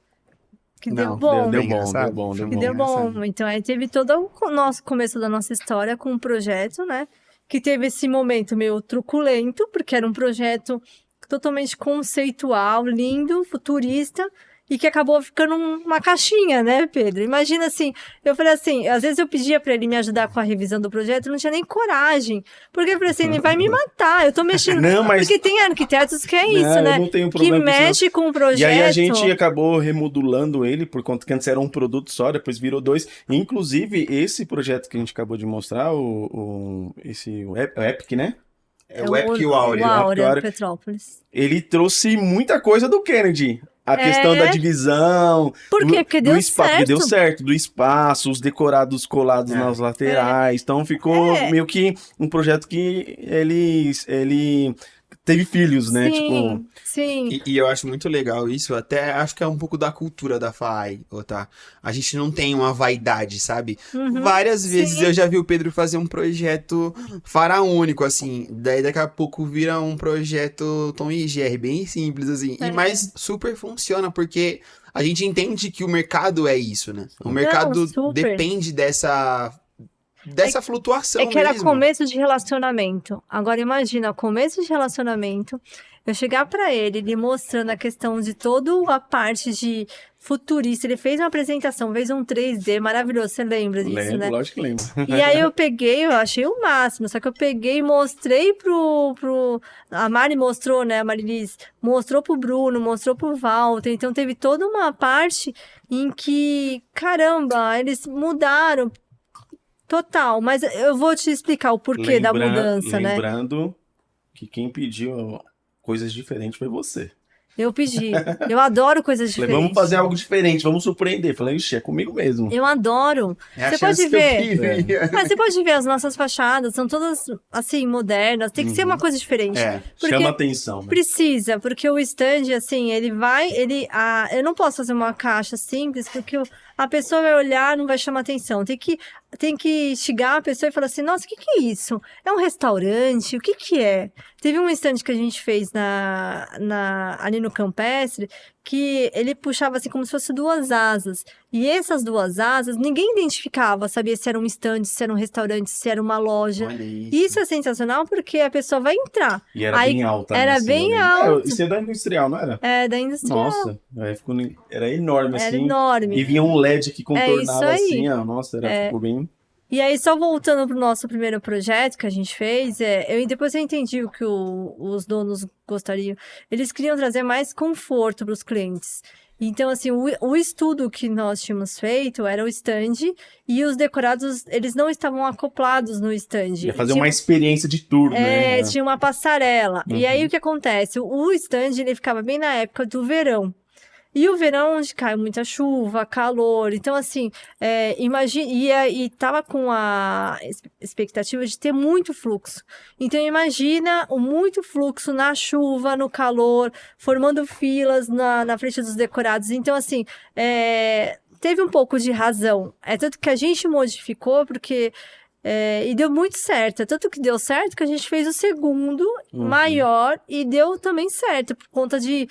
que Não, deu bom. deu bem bom, engraçado. deu bom, deu Que bom. deu bom. engraçado. Então, aí teve todo o nosso começo da nossa história com um projeto, né? Que teve esse momento meio truculento, porque era um projeto totalmente conceitual, lindo, futurista, e que acabou ficando uma caixinha, né, Pedro? Imagina assim, eu falei assim, às vezes eu pedia pra ele me ajudar com a revisão do projeto, eu não tinha nem coragem, porque eu falei assim, ele vai me matar, eu tô mexendo. Não, mas- Porque tem arquitetos que é isso, Não, eu né? não tenho Que problema com isso, não. mexe com o projeto. E aí a gente acabou remodulando ele, por conta que antes era um produto só, depois virou dois. Inclusive, esse projeto que a gente acabou de mostrar, o Epic, né? É o Epic e o Áurea. O Áurea, Áurea. Petrópolis. Ele trouxe muita coisa do Kennedy. A questão da divisão. Por quê? Porque deu espaço, porque certo. deu certo. Do espaço, os decorados colados nas laterais. Então ficou meio que um projeto que ele teve filhos, né? Tipo, Sim. E eu acho muito legal isso, até acho que é um pouco da cultura da FAI, tá? A gente não tem uma vaidade, sabe? Várias vezes Sim. eu já vi o Pedro fazer um projeto faraônico, assim, daí daqui a pouco vira um projeto Tom e Jerry, bem simples, assim, mas super funciona, porque a gente entende que o mercado é isso, né? O mercado super. depende dessa flutuação É que era mesmo. começo de relacionamento. Agora imagina, começo de relacionamento, eu chegar pra ele mostrando a questão de toda a parte de futurista. Ele fez uma apresentação, fez um 3D maravilhoso, você lembra disso, lembro, né? lógico que lembro. E aí eu peguei, eu achei o máximo, só que eu peguei e mostrei a Mari mostrou, né, a Marilis, mostrou pro Bruno, mostrou pro Walter, então teve toda uma parte em que, caramba, eles mudaram total, mas eu vou te explicar o porquê da mudança, né? Lembrando que quem pediu coisas diferentes foi você. Eu pedi, eu adoro coisas Falei, diferentes. vamos fazer algo diferente, vamos surpreender. Falei, ixi, é comigo mesmo. Eu adoro. É a Você chance pode que eu ver. queria. Mas você pode ver as nossas fachadas, são todas assim, modernas, tem que ser uma coisa diferente. É. Porque Chama atenção, né? precisa, porque o stand, assim, eu não posso fazer uma caixa simples, porque a pessoa vai olhar, não vai chamar atenção. Tem que chegar a pessoa e falar assim, nossa, o que é isso? É um restaurante? O que é? Teve um stand que a gente fez ali no Campestre, que ele puxava assim como se fosse duas asas. E essas duas asas, ninguém identificava, sabia se era um stand, se era um restaurante, se era uma loja. Olha isso. Isso é sensacional porque a pessoa vai entrar. E era Aí, bem alta. era né, assim, bem eu lembro. alto. Isso é da industrial, não era? É, da industrial. Nossa, era enorme Era assim. enorme. E vinha um LED que contornava aí. assim, ó. Nossa, ficou bem. E aí, só voltando pro nosso primeiro projeto que a gente fez, depois eu entendi o que os donos gostariam. Eles queriam trazer mais conforto para os clientes. Então, assim, o estudo que nós tínhamos feito era o stand e os decorados, eles não estavam acoplados no stand. Ia fazer uma experiência de tour, né? Tinha uma passarela. E aí, o que acontece? O stand, ele ficava bem na época do verão. E o verão, onde cai muita chuva, calor. Então, assim, imagina. E tava com a expectativa de ter muito fluxo. Então, imagina o muito fluxo na chuva, no calor, formando filas na frente dos decorados. Então, assim, teve um pouco de razão. Tanto que a gente modificou, porque. E deu muito certo. Tanto que deu certo que a gente fez o segundo maior e deu também certo, por conta de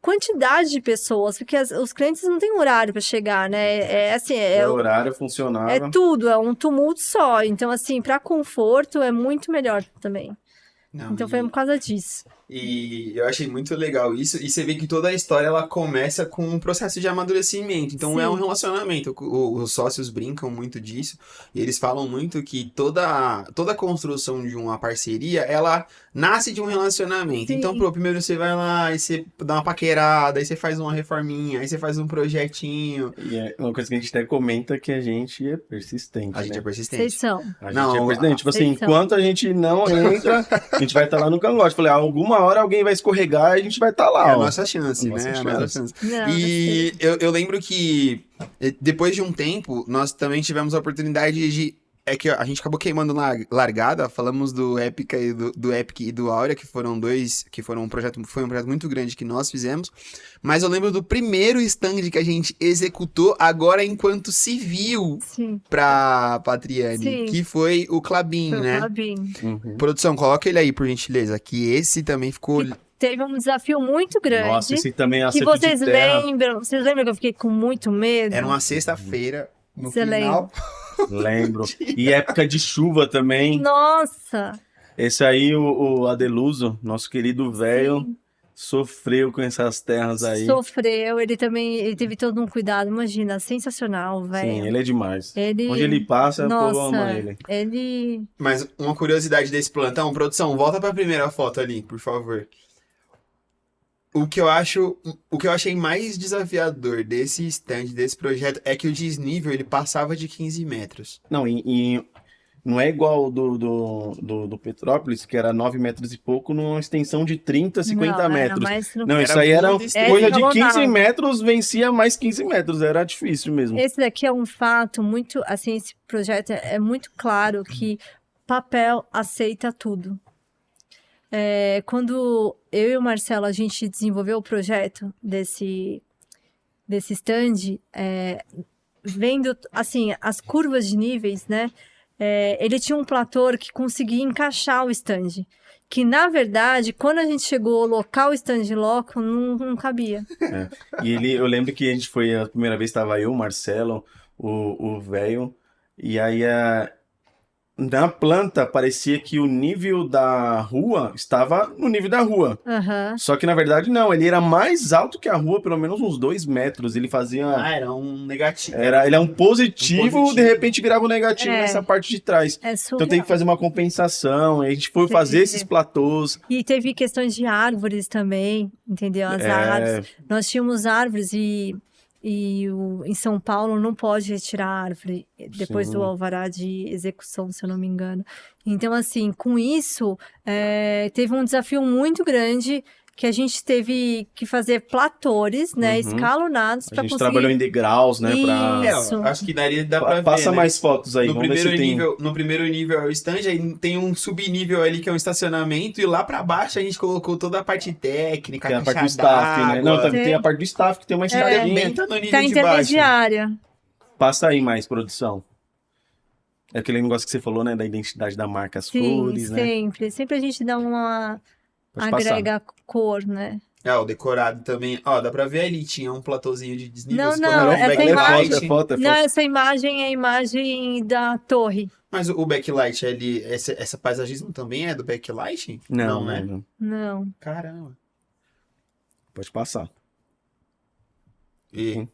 quantidade de pessoas, porque os clientes não têm horário para chegar, né? O horário funcionava. É tudo, é um tumulto só. Então, assim, para conforto é muito melhor também. Não, Então foi por causa disso. E eu achei muito legal isso. E você vê que toda a história ela começa com um processo de amadurecimento. Então Sim. é um relacionamento. Os sócios brincam muito disso. E eles falam muito que toda a construção de uma parceria, ela nasce de um relacionamento. Sim. Então, primeiro você vai lá e você dá uma paquerada, aí você faz uma reforminha, aí você faz um projetinho. E é uma coisa que a gente até comenta que a gente é persistente, A gente né? é persistente. Vocês são. A gente Não, é persistente. Tipo assim, vocês são. enquanto a gente não entra, a gente vai estar lá no cangote. Falei, alguma hora alguém vai escorregar e a gente vai estar lá. É a ó. nossa chance, né? Nossa A nossa chance. chance. Não, E eu lembro que depois de um tempo, nós também tivemos a oportunidade de. É que a gente acabou queimando na largada, falamos do Epica e do Epic e do Áurea, que foram dois, que foram foi um projeto muito grande que nós fizemos, mas eu lembro do primeiro stand que a gente executou agora enquanto civil Sim. pra Patriane, Sim. que foi o Clabin, Foi o né? Clabin. Uhum. Produção, coloca ele aí, por gentileza, que esse também ficou... Teve um desafio muito grande. Nossa, esse também é que acerto vocês de terra. lembram? Vocês lembram que eu fiquei com muito medo? Era uma sexta-feira, no Você final... Lembro. E época de chuva também. Nossa! Esse aí, o Adeluso, nosso querido velho, Sim. sofreu com essas terras aí. Sofreu, ele teve todo um cuidado, imagina, sensacional, velho. Sim, ele é demais. Ele... Onde ele passa, o povo Nossa, ama ele. ele... Mas uma curiosidade desse plantão, produção, volta pra primeira foto ali, por favor. O que eu achei mais desafiador desse stand, desse projeto, é que o desnível, ele passava de 15 metros. Não, não é igual do Petrópolis, que era 9 metros e pouco, numa extensão de 30, 50 não, metros. Mais... Não, isso aí era muito estreito. coisa de 15 rolava. metros, vencia mais 15 metros, era difícil mesmo. Esse daqui é um fato muito, assim, esse projeto é muito claro que papel aceita tudo. Quando eu e o Marcelo, a gente desenvolveu o projeto desse stand, vendo, assim, as curvas de níveis, né? Ele tinha um platô que conseguia encaixar o stand. Que, na verdade, quando a gente chegou ao local stand loco, não cabia. E eu lembro que a gente foi, a primeira vez estava eu, o Marcelo, o velho, e aí na planta parecia que o nível da rua estava no nível da rua. Aham. Só que na verdade não, ele era mais alto que a rua, pelo menos uns 2 metros. Ele fazia. Era um negativo. Ele é um positivo, de repente virava um negativo É. nessa parte de trás. É Então tem surreal. que fazer uma compensação. A gente foi fazer esses platôs. E teve questões de árvores também, entendeu? As árvores. Nós tínhamos árvores em São Paulo não pode retirar a árvore depois Sim. do alvará de execução, se eu não me engano. Então, assim, com isso, teve um desafio muito grande que a gente teve que fazer platores, né, Uhum. escalonados A para gente conseguir... trabalhou em degraus, né? Isso. Acho que dá pra ver, Passa né? mais fotos aí, No vamos ver se primeiro, tem. no primeiro nível é o stand, aí tem um subnível ali que é um estacionamento, e lá pra baixo a gente colocou toda a parte técnica, Tem a parte caixa do staff, né? d'água. Não, tem a parte do staff que tem uma escadinha. Também tá no nível Tá de baixo. intermediária. Passa aí mais, produção. É aquele negócio que você falou, né? Da identidade da marca, as Sim, flores, né? sempre. Sempre a gente dá uma... Pode passar. agrega cor, né? O decorado também. Ó, dá pra ver ali, tinha um platôzinho de desnível. Não, você não, colocou o essa backlight. imagem- É foto. Não, essa imagem é a imagem da torre. Mas o backlight ali, essa paisagismo também é do backlight? Não, né? não. Não. Caramba. Pode passar. E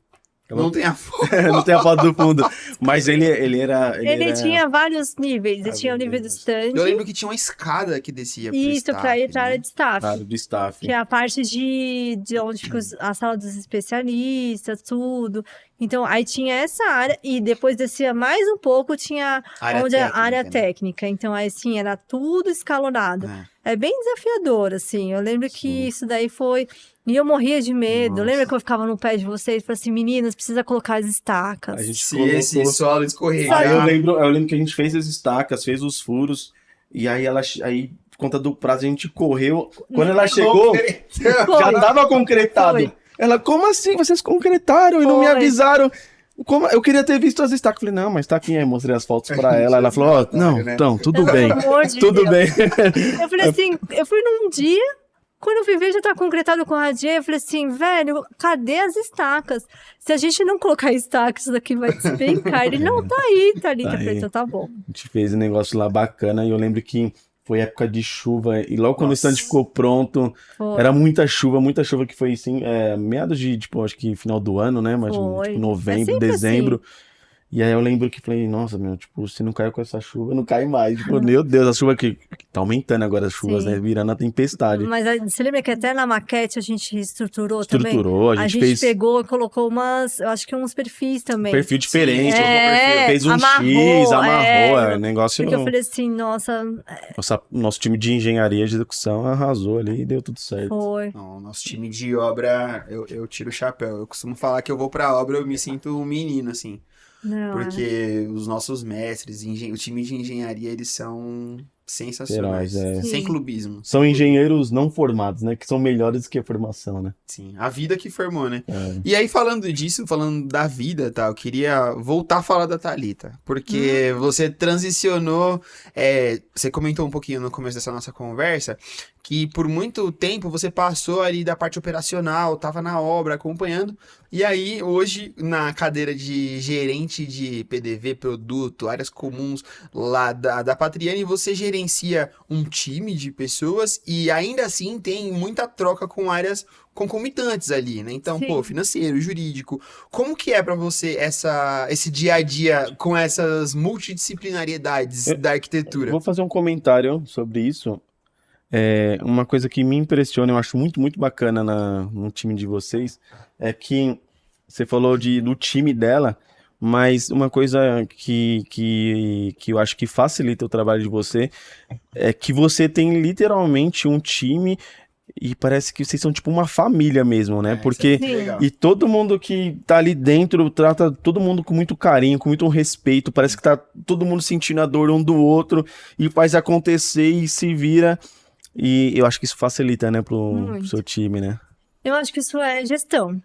Não tem a foto. Não tem a foto do fundo. Mas ele era... Ele era... tinha vários níveis. Ele tinha o nível do stand. Eu lembro que tinha uma escada que descia pro Isso, staff, pra ir pra né? área de staff. Claro, do staff. Que é a parte de onde fica a sala dos especialistas, tudo. Então, aí tinha essa área, e depois descia mais um pouco, tinha a área né? técnica. Então, aí sim, era tudo escalonado. É bem desafiador, assim. Eu lembro que isso daí foi... E eu morria de medo. Nossa. Lembra que eu ficava no pé de vocês e falei assim, meninas, precisa colocar as estacas. A gente Se esse solo escorregar... Aí eu lembro que a gente fez as estacas, fez os furos, e aí por conta do prazo, a gente correu. Quando ela chegou, já tava concretado. Foi. Ela, como assim? Vocês concretaram e não me Foi. avisaram? Como? Eu queria ter visto as estacas. Falei, não, mas tá aqui. Aí mostrei as fotos pra ela. Ela falou, ó, não, né? então, tudo bem. Pelo amor de Tudo Deus. bem. Eu falei assim, eu fui num dia, quando eu fui ver já tá concretado com a Radier, eu falei assim, velho, cadê as estacas? Se a gente não colocar estacas, isso daqui vai despencar. Ele, não, tá aí, Thalita. Eu falei, aí. então tá bom. A gente fez um negócio lá bacana e eu lembro que foi época de chuva e logo quando o Nossa. stand ficou pronto, Foi. era muita chuva que foi assim, meados de, tipo, acho que final do ano, né, mas Foi. tipo, É novembro, sempre dezembro. E aí eu lembro que falei, nossa, meu, tipo, se não caiu com essa chuva, não cai mais. Tipo, meu Deus, a chuva que tá aumentando agora as chuvas, Sim. né, virando a tempestade. Mas você lembra que até na maquete a gente reestruturou também? Estruturou, a gente fez pegou e colocou eu acho que uns perfis também. perfil diferente, É, fez um amarrou, X, amarrou, negócio... Porque eu falei assim, nossa, Nosso time de engenharia de execução arrasou ali e deu tudo certo. foi. Não, nosso time de obra, eu tiro o chapéu. Eu costumo falar que eu vou pra obra, eu me sinto um menino, assim. Não, Porque os nossos mestres, o time de engenharia, eles são sensacionais. Heróis, Sem Sim. clubismo. São engenheiros não formados, né, que são melhores que a formação, né. Sim, a vida que formou, né? É. E aí, falando disso, falando da vida, tá? Eu queria voltar a falar da Thalita. Porque você transicionou... você comentou um pouquinho no começo dessa nossa conversa que por muito tempo você passou ali da parte operacional, tava na obra, acompanhando. E aí, hoje, na cadeira de gerente de PDV, produto, áreas comuns lá da Patriani, você gerencia um time de pessoas e ainda assim tem muita troca com áreas concomitantes ali, né? Então, Sim. pô, financeiro, jurídico. Como que é pra você esse dia a dia com essas multidisciplinariedades da arquitetura? Vou fazer um comentário sobre isso. Uma coisa que me impressiona, eu acho muito, muito bacana no time de vocês, é que você falou do time dela, mas uma coisa que eu acho que facilita o trabalho de você é que você tem literalmente um time e parece que vocês são tipo uma família mesmo, né? Porque Sim. Legal. e todo mundo que tá ali dentro trata todo mundo com muito carinho, com muito respeito, parece que tá todo mundo sentindo a dor um do outro e faz acontecer e se vira. E eu acho que isso facilita, né, pro seu time, né? Eu acho que isso é gestão.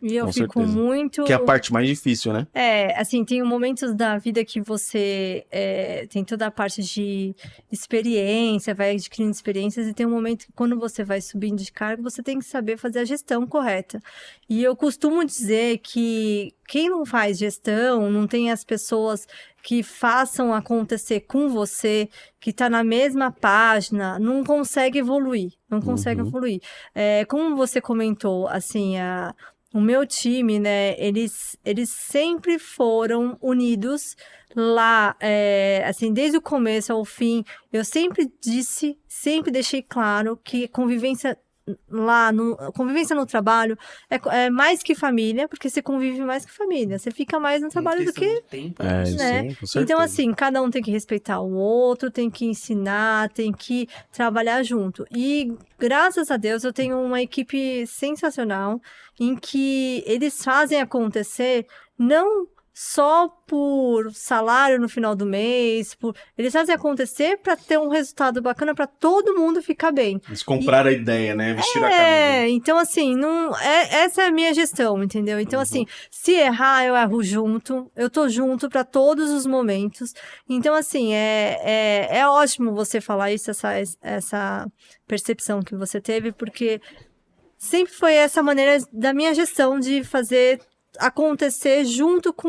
E eu Com fico certeza. muito... Que é a parte mais difícil, né? Assim, tem momentos da vida que você tem toda a parte de experiência, vai adquirindo experiências, e tem um momento que quando você vai subindo de cargo, você tem que saber fazer a gestão correta. E eu costumo dizer que quem não faz gestão, não tem as pessoas que façam acontecer com você, que tá na mesma página, não consegue evoluir, não consegue evoluir. Como você comentou, assim, o meu time, né, eles sempre foram unidos lá, assim, desde o começo ao fim. Eu sempre deixei claro que convivência convivência no trabalho é mais que família, porque você convive mais que família, você fica mais no trabalho do que... Tempo, né? Sim, com certeza. Então, assim, cada um tem que respeitar o outro, tem que ensinar, tem que trabalhar junto. E, graças a Deus, eu tenho uma equipe sensacional em que eles fazem acontecer, não só por salário no final do mês, eles fazem acontecer para ter um resultado bacana para todo mundo ficar bem. Eles compraram a ideia, né? Vestiram a camisa. Então assim, essa é a minha gestão, entendeu? Então assim, se errar, eu erro junto, eu tô junto para todos os momentos. Então assim, é ótimo você falar isso, essa percepção que você teve, porque sempre foi essa maneira da minha gestão de fazer acontecer junto com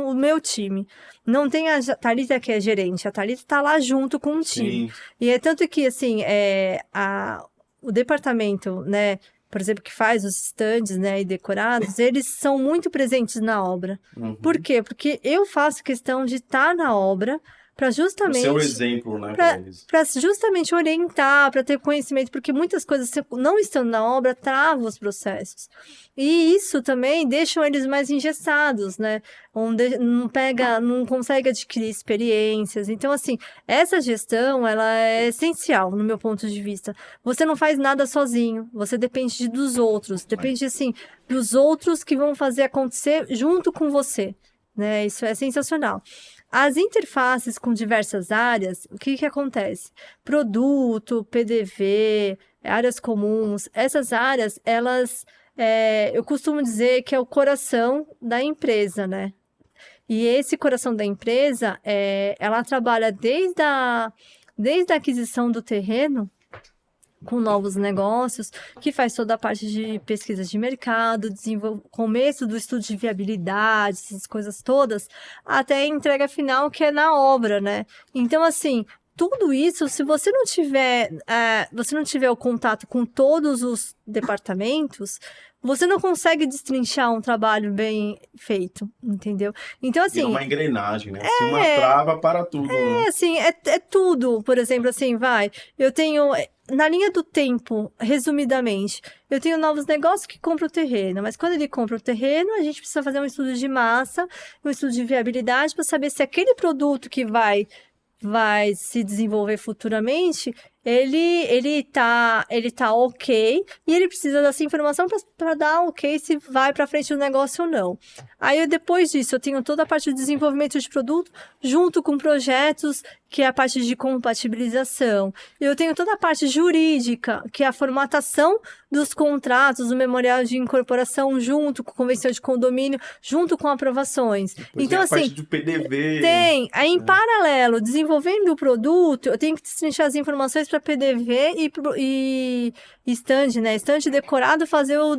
o meu time. Não tem a Thalita que é gerente, a Thalita tá lá junto com o time. Sim. E é tanto que, assim, o departamento, né, por exemplo, que faz os estandes, né, e decorados, eles são muito presentes na obra. Por quê? Porque eu faço questão de estar na obra para justamente... Ser o exemplo, né, para pra eles. justamente orientar, para ter conhecimento, porque muitas coisas, não estando na obra, travam os processos. E isso também deixa eles mais engessados, né? Onde não consegue adquirir experiências. Então, assim, essa gestão, ela é essencial, no meu ponto de vista. Você não faz nada sozinho, você depende dos outros, depende, assim, dos outros que vão fazer acontecer junto com você, né? Isso é sensacional. As interfaces com diversas áreas, o que acontece? Produto, PDV, áreas comuns, essas áreas, elas, eu costumo dizer que é o coração da empresa, né? E esse coração da empresa, ela trabalha desde a aquisição do terreno, com novos negócios, que faz toda a parte de pesquisa de mercado, começo do estudo de viabilidade, essas coisas todas, até a entrega final, que é na obra, né? Então, assim, tudo isso, se você não tiver o contato com todos os departamentos, você não consegue destrinchar um trabalho bem feito, entendeu? Então, assim... É uma engrenagem, né? Se uma trava, para tudo. Né? Assim, é tudo. Por exemplo, assim, eu tenho... Na linha do tempo, resumidamente, eu tenho novos negócios que compram o terreno, mas quando ele compra o terreno, a gente precisa fazer um estudo de massa, um estudo de viabilidade para saber se aquele produto que vai se desenvolver futuramente, ele tá ok, e ele precisa dessa informação para dar ok se vai para frente o negócio ou não. Aí, depois disso, eu tenho toda a parte de desenvolvimento de produto, junto com projetos, que é a parte de compatibilização. Eu tenho toda a parte jurídica, que é a formatação dos contratos, do memorial de incorporação, junto com convenção de condomínio, junto com aprovações. Depois então, tem a assim, parte do PDV. Tem. Aí, em paralelo, desenvolvendo o produto, eu tenho que destrinchar as informações para PDV e stand, né? Stand decorado, fazer o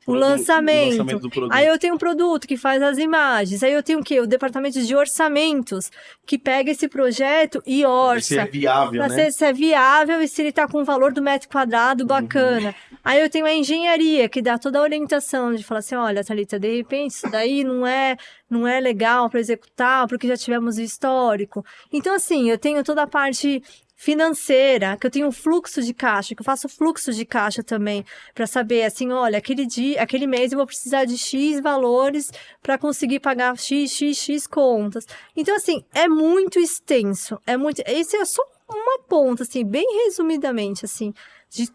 lançamento. Do produto. Aí eu tenho um produto que faz as imagens. Aí eu tenho o quê? O departamento de orçamentos, que pega esse projeto e orça. Se é viável, pra né? se é viável e se ele tá com o valor do metro quadrado bacana. Aí eu tenho a engenharia, que dá toda a orientação de falar assim, olha, Thalita, de repente isso daí não é legal para executar, porque já tivemos o histórico. Então, assim, eu tenho toda a parte financeira, que eu tenho um fluxo de caixa, que eu faço fluxo de caixa também, para saber, assim, olha, aquele mês eu vou precisar de X valores para conseguir pagar X contas. Então, assim, é muito extenso, esse é só uma ponta, assim, bem resumidamente, assim, de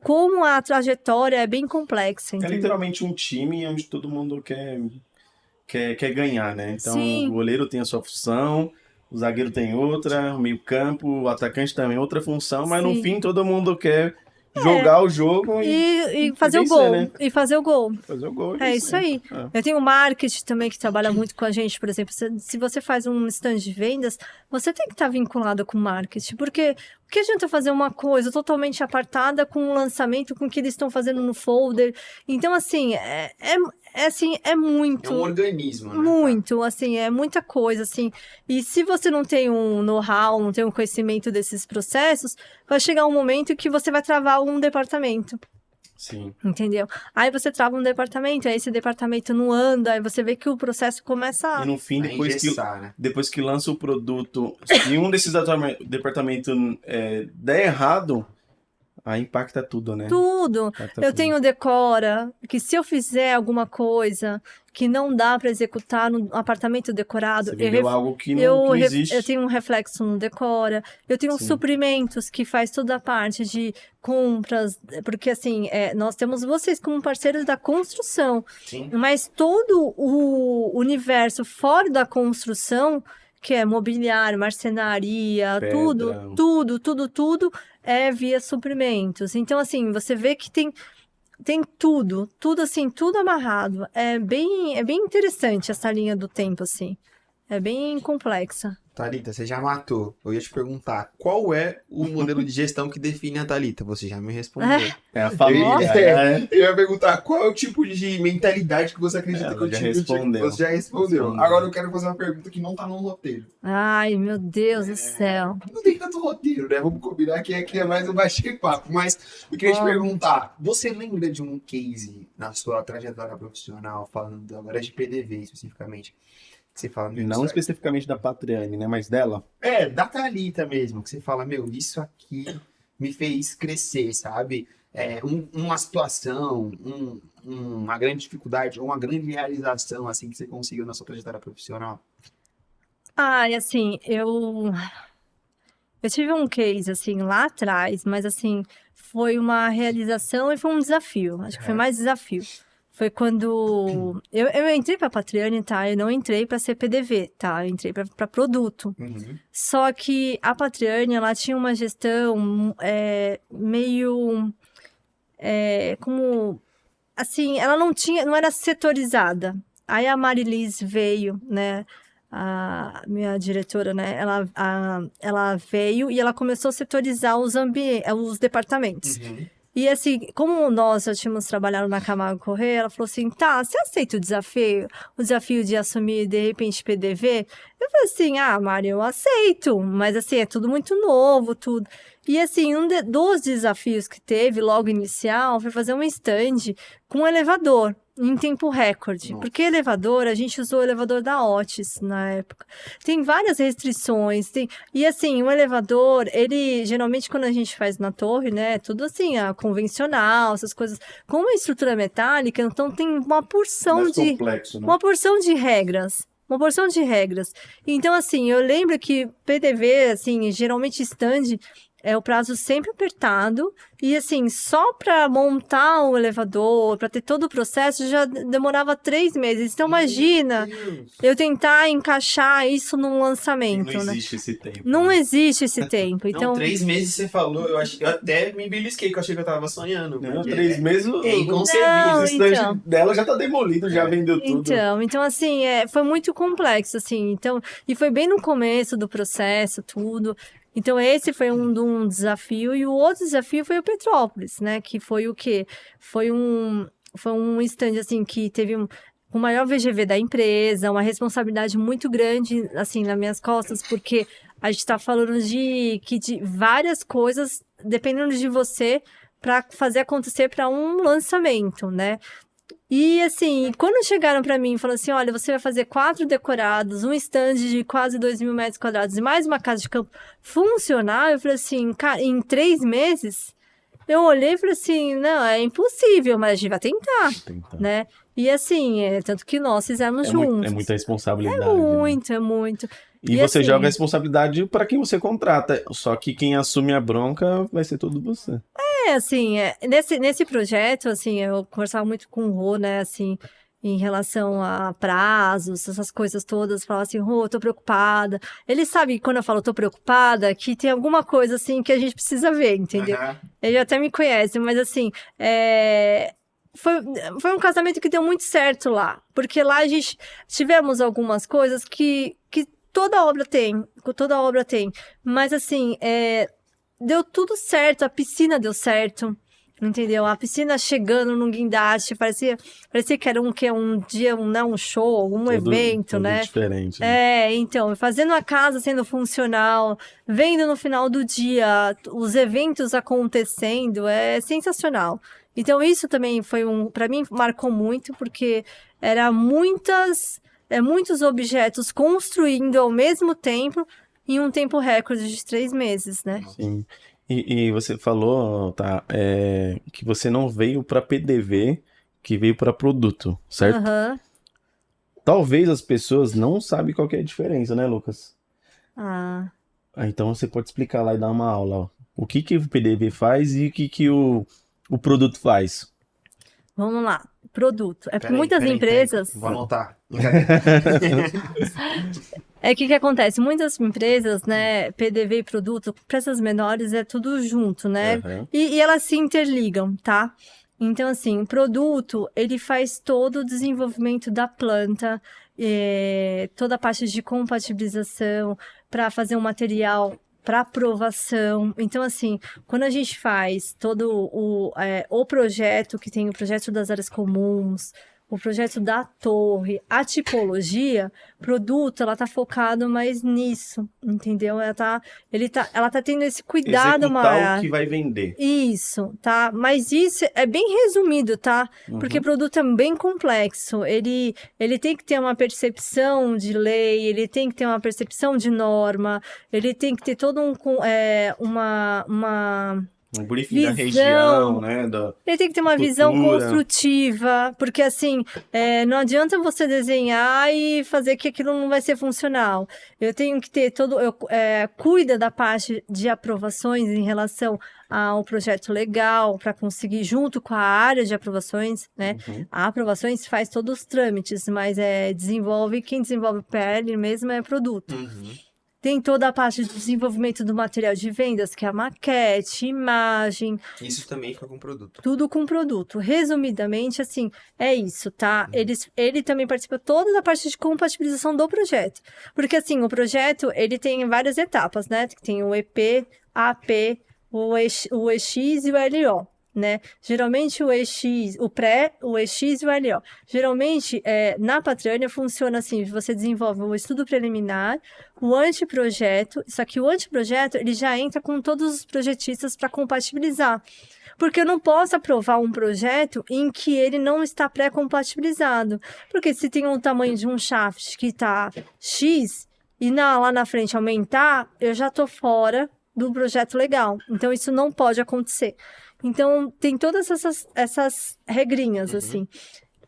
como a trajetória é bem complexa, entendeu? É literalmente um time onde todo mundo quer ganhar, né? Então, Sim. O goleiro tem a sua função, o zagueiro tem outra, o meio-campo, o atacante também outra função, mas no Sim. fim todo mundo quer jogar o jogo e fazer vencer, o gol. né? E fazer o gol. Fazer o gol. É isso aí. Eu tenho o marketing também que trabalha muito com a gente, por exemplo. Se você faz um stand de vendas, você tem que estar vinculado com o marketing, porque o que adianta fazer uma coisa totalmente apartada com o lançamento, com o que eles estão fazendo no folder? Então, assim, é muito... É um organismo, né? Muito, assim, é muita coisa, assim. E se você não tem um know-how, não tem um conhecimento desses processos, vai chegar um momento que você vai travar um departamento. Sim. Entendeu? Aí você trava um departamento, aí esse departamento não anda, aí você vê que o processo começa a... E no fim, engessar, depois que lança o produto, se um desses departamentos der errado, aí impacta tudo, né? Tudo. Eu tenho decora, que se eu fizer alguma coisa que não dá para executar no apartamento decorado, Você vendeu algo que não existe. Eu tenho um reflexo no decora. Eu tenho suprimentos que faz toda a parte de compras, porque assim, nós temos vocês como parceiros da construção. Sim. Mas todo o universo fora da construção, que é mobiliário, marcenaria, Pedra. tudo é via suprimentos. Então, assim, você vê que tem tudo assim, tudo amarrado. É bem interessante essa linha do tempo, assim. É bem complexa. Thalita, você já matou. Eu ia te perguntar, qual é o modelo de gestão que define a Thalita? Você já me respondeu. É a família. Eu ia perguntar qual é o tipo de mentalidade que você acredita que eu já tive. respondeu. Você já respondeu. Agora eu quero fazer uma pergunta que não tá no roteiro. Ai, meu Deus do céu. Não tem tanto roteiro, né? Vamos combinar que aqui é mais um bate-papo. Mas eu queria te perguntar, você lembra de um case na sua trajetória profissional, falando agora de PDV especificamente, que você fala, meu, Não isso especificamente da Patriane, né? Mas dela. da Thalita mesmo, que você fala, meu, isso aqui me fez crescer, sabe? Uma situação, uma grande dificuldade ou uma grande realização, assim, que você conseguiu na sua trajetória profissional. Ai, assim, eu tive um case, assim, lá atrás, mas, assim, foi uma realização e foi um desafio. Acho que foi mais desafio. Foi quando eu entrei pra Patriane, tá? Eu não entrei pra ser PDV, tá? Eu entrei pra produto. Só que a Patriane, ela tinha uma gestão meio... como... Assim, ela não era setorizada. Aí a Marilis veio, né? A minha diretora, né? Ela veio e ela começou a setorizar os departamentos. E assim, como nós já tínhamos trabalhado na Camargo Corrêa, ela falou assim, tá, você aceita o desafio de assumir, de repente, PDV? Eu falei assim, Mari, eu aceito, mas assim, é tudo muito novo, tudo. E assim, dos desafios que teve logo inicial foi fazer um stand com um elevador em tempo recorde. Nossa. Porque elevador, a gente usou o elevador da Otis na época. Tem várias restrições. E assim, o elevador, ele geralmente quando a gente faz na torre, né? Tudo assim, convencional, essas coisas. Com uma estrutura metálica, então tem uma porção Mais complexo, né? uma porção de regras. Uma porção de regras. Então, assim, eu lembro que PDV, assim, geralmente stand o prazo sempre apertado. E, assim, só para montar o elevador, para ter todo o processo, já demorava 3 meses. Então, imagina eu tentar encaixar isso num lançamento, Não né? existe esse tempo. Não existe esse tempo. Então, Não, 3 meses você falou, eu até me belisquei, que eu achei que eu tava sonhando. Não, porque 3 meses é inconcebível. Não, o stand então. dela já tá demolido, já vendeu tudo. Então assim, foi muito complexo, assim. Então, e foi bem no começo do processo, tudo. Então, esse foi um desafio. E o outro desafio foi o Petrópolis, né? Que foi o quê? Foi um stand, assim, que teve o maior VGV da empresa, uma responsabilidade muito grande, assim, nas minhas costas, porque a gente está falando de várias coisas dependendo de você para fazer acontecer para um lançamento, né? E assim, quando chegaram para mim e falaram assim, olha, você vai fazer 4 decorados, um stand de quase 2.000 metros quadrados e mais uma casa de campo funcional, eu falei assim, cara, em 3 meses, eu olhei e falei assim, não, é impossível, mas a gente vai tentar, né? E assim, tanto que nós fizemos juntos. É muita responsabilidade. É muito. E você assim, joga a responsabilidade para quem você contrata. Só que quem assume a bronca vai ser todo você. Assim, nesse projeto, assim, eu conversava muito com o Rô, né, assim, em relação a prazos, essas coisas todas, falava assim, Rô, tô preocupada. Ele sabe que quando eu falo tô preocupada, que tem alguma coisa, assim, que a gente precisa ver, entendeu? Ele até me conhece, mas assim, foi um casamento que deu muito certo lá, porque lá a gente tivemos algumas coisas que toda obra tem, mas assim, deu tudo certo, a piscina deu certo, entendeu? A piscina chegando no guindaste, parecia que era um dia, um show, algum evento, né? Diferente. Né? Então, fazendo a casa sendo funcional, vendo no final do dia os eventos acontecendo, é sensacional. Então, isso também foi para mim, marcou muito, porque era muitos objetos construindo ao mesmo tempo, em um tempo recorde de 3 meses, né? Sim. E você falou, tá, que você não veio para PDV, que veio para produto, certo? Talvez as pessoas não sabem qual que é a diferença, né, Lucas? Então você pode explicar lá e dar uma aula. Ó. O que o PDV faz e o que o produto faz? Vamos lá. Produto. Porque muitas empresas... Vou anotar. O que acontece? Muitas empresas, né, PDV e produto, empresas menores, é tudo junto, né? E elas se interligam, tá? Então, assim, o produto, ele faz todo o desenvolvimento da planta, toda a parte de compatibilização, para fazer um material para aprovação. Então, assim, quando a gente faz todo o projeto, que tem o projeto das áreas comuns, o projeto da torre, a tipologia, produto, ela tá focado mais nisso, entendeu? Ela tá tendo esse cuidado Executar maior. o que vai vender. Isso, tá? Mas isso é bem resumido, tá? Porque produto é bem complexo. Ele tem que ter uma percepção de lei, ele tem que ter uma percepção de norma, ele tem que ter todo Um briefing visão. da região, né? Ele tem que ter uma visão cultura. construtiva, porque assim, não adianta você desenhar e fazer que aquilo não vai ser funcional. Eu tenho que ter cuida da parte de aprovações em relação ao projeto legal, para conseguir, junto com a área de aprovações, né? A aprovações faz todos os trâmites, mas quem desenvolve PL mesmo é produto. Tem toda a parte de desenvolvimento do material de vendas, que é a maquete, imagem. Isso também fica com produto. Tudo com produto. Resumidamente, assim, é isso, tá? Ele também participa toda da parte de compatibilização do projeto. Porque, assim, o projeto, ele tem várias etapas, né? Tem o EP, AP, o EX e o LO. Né? Geralmente o EX, o pré, o EX e o LO. Geralmente, na Patriânia funciona assim, você desenvolve o estudo preliminar, o anteprojeto, só que o anteprojeto, ele já entra com todos os projetistas para compatibilizar. Porque eu não posso aprovar um projeto em que ele não está pré-compatibilizado. Porque se tem um tamanho de um shaft que está X, e lá na frente aumentar, eu já estou fora do projeto legal. Então, isso não pode acontecer. Então, tem todas essas regrinhas, assim.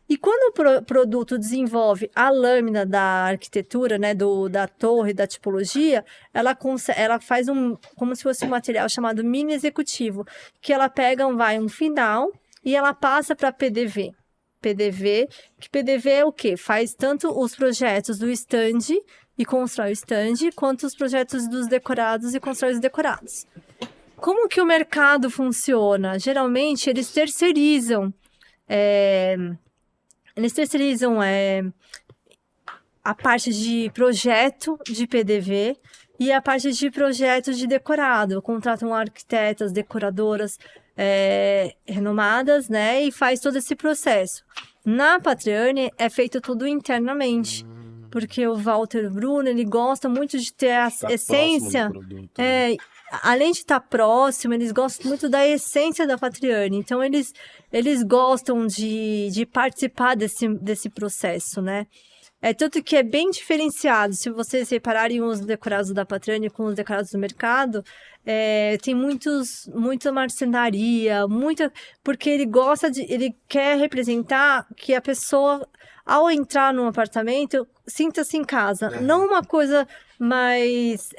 E quando o produto desenvolve a lâmina da arquitetura, né, da torre, da tipologia, ela faz como se fosse um material chamado mini executivo, que ela pega um final e ela passa para PDV. Que PDV é o quê? Faz tanto os projetos do stand e constrói o stand, quanto os projetos dos decorados e constrói os decorados. Como que o mercado funciona? Geralmente, eles terceirizam a parte de projeto de PDV e a parte de projeto de decorado. Contratam arquitetas, decoradoras renomadas, né? E faz todo esse processo. Na Patriane, é feito tudo internamente. Porque o Walter Bruno, ele gosta muito de ter a essência... Produto, né? Além de estar próximo, eles gostam muito da essência da Patriane. Então, eles gostam de participar desse processo, né? Tanto que é bem diferenciado. Se vocês repararem os decorados da Patriane com os decorados do mercado, tem muita marcenaria, porque ele quer representar que a pessoa, ao entrar num apartamento, sinta-se em casa. Não uma coisa mais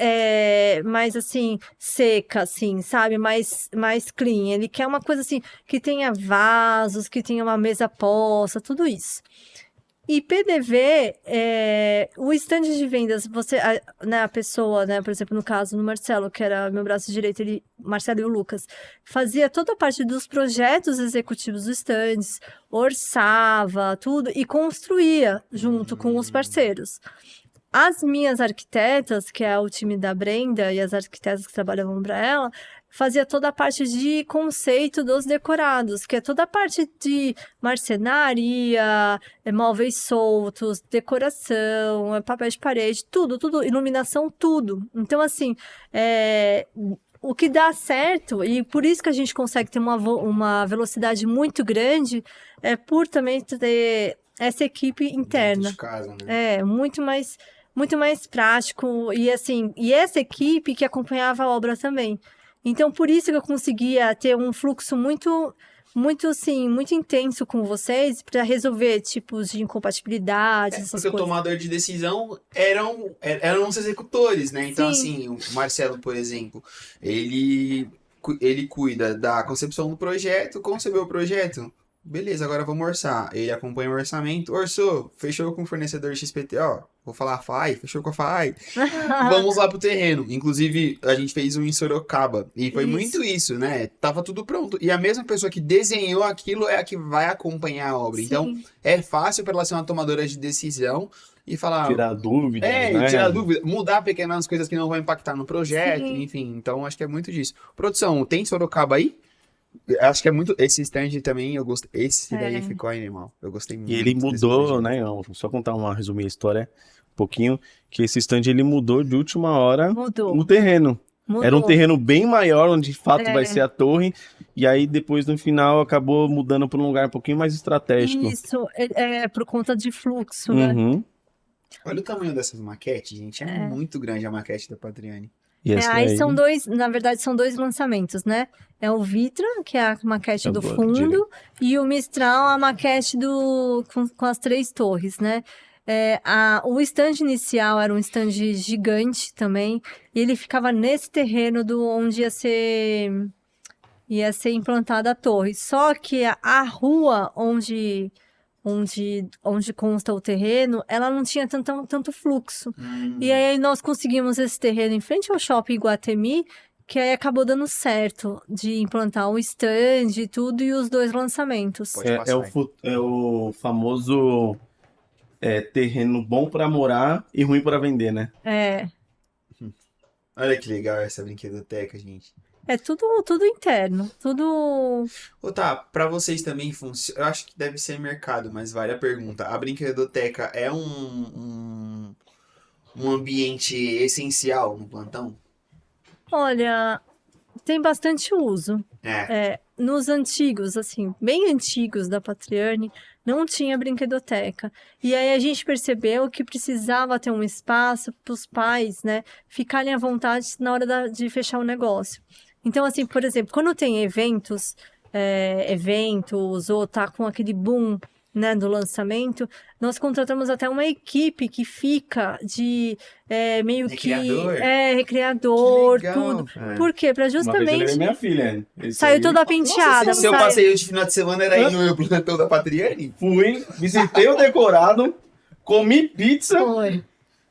assim, seca, assim, sabe? Mais clean. Ele quer uma coisa assim, que tenha vasos, que tenha uma mesa posta, tudo isso. E PDV, o stand de vendas, a pessoa, né, por exemplo, no caso, no Marcelo, que era meu braço direito, Marcelo e o Lucas, fazia toda a parte dos projetos executivos dos stands, orçava tudo e construía junto com os parceiros. As minhas arquitetas, que é o time da Brenda e as arquitetas que trabalhavam para ela, fazia toda a parte de conceito dos decorados, que é toda a parte de marcenaria, móveis soltos, decoração, papel de parede, tudo, iluminação, tudo. Então, assim, o que dá certo, e por isso que a gente consegue ter uma velocidade muito grande, é por também ter essa equipe interna. De casa, né? Muito mais prático, e assim, e essa equipe que acompanhava a obra também. Então, por isso que eu conseguia ter um fluxo muito intenso com vocês para resolver tipos de incompatibilidade, essas porque coisas. O tomador de decisão eram os executores, né? Então, Sim. assim, o Marcelo, por exemplo, ele cuida da concepção do projeto, concebeu o projeto. beleza, agora vamos orçar. Ele acompanha o orçamento. Orçou, fechou com o fornecedor XPT, ó. Vou falar a FAI, fechou com a FAI. Vamos lá pro terreno. Inclusive, a gente fez um em Sorocaba. E foi Isso. muito isso, né? Tava tudo pronto. E a mesma pessoa que desenhou aquilo é a que vai acompanhar a obra. Sim. Então, é fácil para ela ser uma tomadora de decisão e falar. Tirar dúvidas, né? Tirar dúvida, mudar pequenas coisas que não vão impactar no projeto, Sim. enfim. Então, acho que é muito disso. Produção, tem Sorocaba aí? Acho que é muito. Esse stand também eu gostei. Esse daí ficou animal. Eu gostei muito. E ele desse mudou, projeto. né? Só contar resumir a história um pouquinho, que esse stand ele mudou de última hora Mudou. no terreno. Mudou. Era um terreno bem maior, onde de fato vai ser a torre, e aí depois no final acabou mudando para um lugar um pouquinho mais estratégico. Isso, é por conta de fluxo, né? Uhum. Olha o tamanho dessas maquetes, gente. É muito grande a maquete da Patriane. E essa Aí daí- são dois, na verdade, são dois lançamentos, né? É o Vitra, que é a maquete Eu do vou fundo, direito. e o Mistral, a maquete com as 3 torres, né? O stand inicial era um stand gigante também, e ele ficava nesse terreno onde ia ser implantada a torre. Só que a rua onde consta o terreno, ela não tinha tanto fluxo. E aí nós conseguimos esse terreno em frente ao Shopping Iguatemi, que aí acabou dando certo de implantar um stand e tudo, e os 2 lançamentos. Pode passar aí. É o famoso terreno bom para morar e ruim para vender, né? Olha que legal essa brinquedoteca, gente. É tudo interno, tudo... Ô, tá, pra vocês também funciona. Eu acho que deve ser mercado, mas vale a pergunta. A brinquedoteca é um ambiente essencial no plantão? Olha, tem bastante uso. Nos antigos, assim, bem antigos da Patriane, não tinha brinquedoteca. E aí a gente percebeu que precisava ter um espaço para os pais, né, ficarem à vontade na hora de fechar o negócio. Então, assim, por exemplo, quando tem eventos ou tá com aquele boom, né, do lançamento, nós contratamos até uma equipe que fica de meio Recreador? recreador, Que legal. tudo. Por quê? Pra Uma vez eu justamente... levei minha filha. Esse Saiu aí, toda penteada. Nossa, seu não sai? passeio de final de semana era ir no plantão da Patriane? Fui, visitei o decorado, comi pizza, Foi.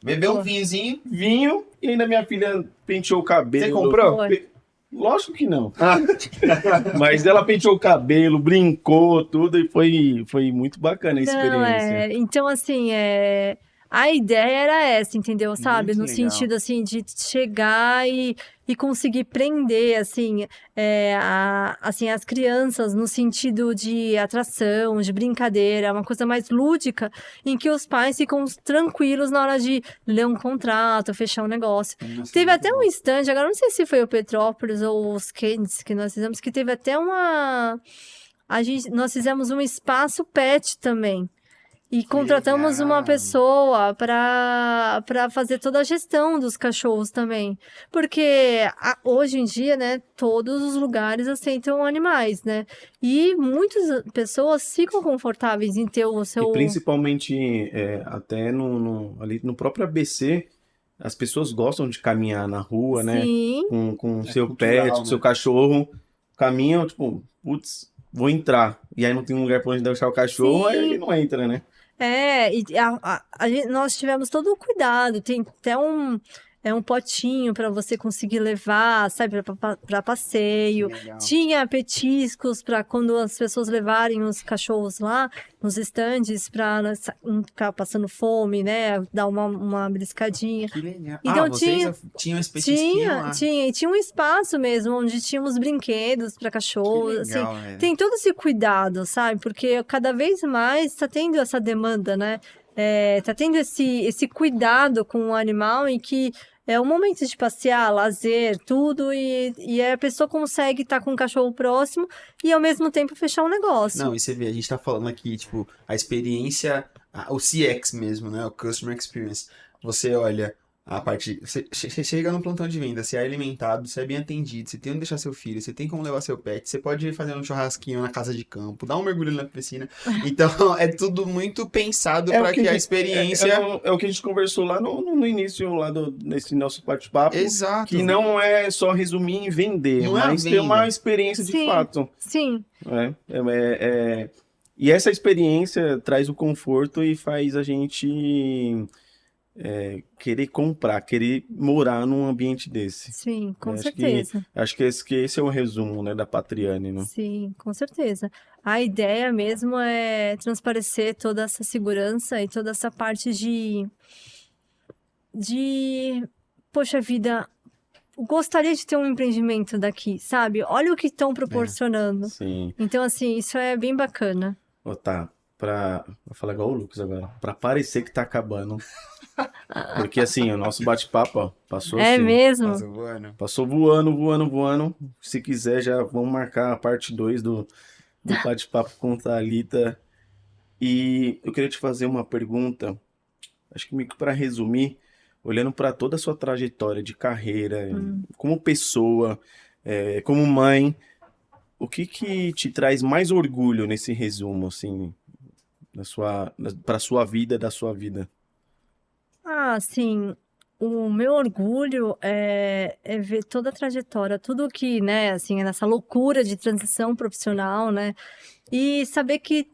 Bebeu um vinhozinho? vinho e ainda minha filha penteou o cabelo. Você comprou? Foi. Lógico que não. Mas ela penteou o cabelo, brincou, tudo, e foi muito bacana a experiência. Então, assim, a ideia era essa, entendeu? Sabe? Muito No legal. sentido, assim, de chegar e conseguir prender, assim, as crianças no sentido de atração, de brincadeira, uma coisa mais lúdica, em que os pais ficam tranquilos na hora de ler um contrato, fechar um negócio. Nossa, Teve muito até bom. um stand, agora não sei se foi o Petrópolis ou os Kennedy que nós fizemos, que teve até nós fizemos um espaço pet também. E contratamos legal. uma pessoa para fazer toda a gestão dos cachorros também. Porque hoje em dia, né, todos os lugares aceitam animais, né? E muitas pessoas ficam confortáveis em ter o seu... E principalmente até ali no próprio ABC, as pessoas gostam de caminhar na rua, né? Sim. Com seu cultural, pet, com né? seu cachorro. Caminham, tipo, putz, vou entrar. E aí não tem um lugar pra onde deixar o cachorro, Sim. aí ele não entra, né? Nós tivemos todo o cuidado, tem até um potinho para você conseguir levar, sabe, para passeio. Que legal. Tinha petiscos para quando as pessoas levarem os cachorros lá nos estandes para não ficar passando fome, né, dar uma beliscadinha. Que legal. Então vocês tinham esse petisquinho lá. Tinha um espaço mesmo onde tínhamos brinquedos para cachorros, Que assim. legal, velho. Tem todo esse cuidado, sabe? Porque cada vez mais está tendo essa demanda, né? Tá tendo esse cuidado com o animal em que é um momento de passear, lazer, tudo, e a pessoa consegue estar com o cachorro próximo e ao mesmo tempo fechar um negócio. Não, e você vê, a gente tá falando aqui, tipo, a experiência, o CX mesmo, né? O Customer Experience. Você olha a parte. Você chega no plantão de venda, você é alimentado, você é bem atendido, você tem onde deixar seu filho, você tem como levar seu pet, você pode fazer um churrasquinho na casa de campo, dar um mergulho na piscina. Então, é tudo muito pensado para que a experiência. É o que a gente conversou lá no início, lá nesse nosso bate-papo. Exato. Que não é só resumir em vender, Não é mas ter venda. uma experiência de Sim. fato. Sim. E essa experiência traz o conforto e faz a gente querer comprar, querer morar num ambiente desse. Sim, com Acho certeza. Acho que esse é o resumo, né, da Patriane, né? Sim, com certeza. A ideia mesmo é transparecer toda essa segurança e toda essa parte poxa vida, gostaria de ter um empreendimento daqui, sabe? Olha o que estão proporcionando. Sim. Então, assim, isso é bem bacana. Tá, vou falar igual o Lucas agora, pra parecer que tá acabando. Porque assim, o nosso bate-papo, ó, passou É assim. mesmo? Passou voando. Passou voando. Se quiser, já vamos marcar a parte 2 do bate-papo com Thalita. E eu queria te fazer uma pergunta, acho que meio que para resumir, olhando para toda a sua trajetória de carreira, como pessoa, como mãe, o que te traz mais orgulho nesse resumo, assim, para sua vida, da sua vida? Ah, sim. O meu orgulho é ver toda a trajetória, tudo que, né, assim, nessa loucura de transição profissional, né? E saber que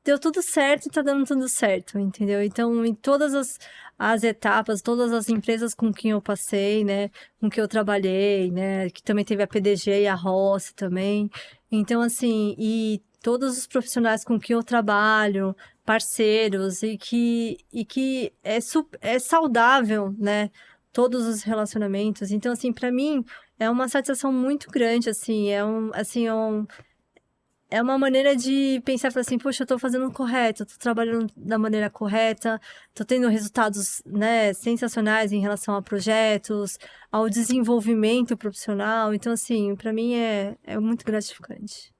deu tudo certo e tá dando tudo certo, entendeu? Então, em todas as etapas, todas as empresas com quem eu passei, né? Com que eu trabalhei, né? Que também teve a PDG e a Rossi também. Então, assim, e todos os profissionais com quem eu trabalho, parceiros, e que é saudável, né? Todos os relacionamentos. Então, assim, para mim, é uma satisfação muito grande, assim, é uma maneira de pensar, falar assim, poxa, eu tô fazendo o correto, eu tô trabalhando da maneira correta, tô tendo resultados, né, sensacionais em relação a projetos, ao desenvolvimento profissional. Então, assim, para mim é muito gratificante.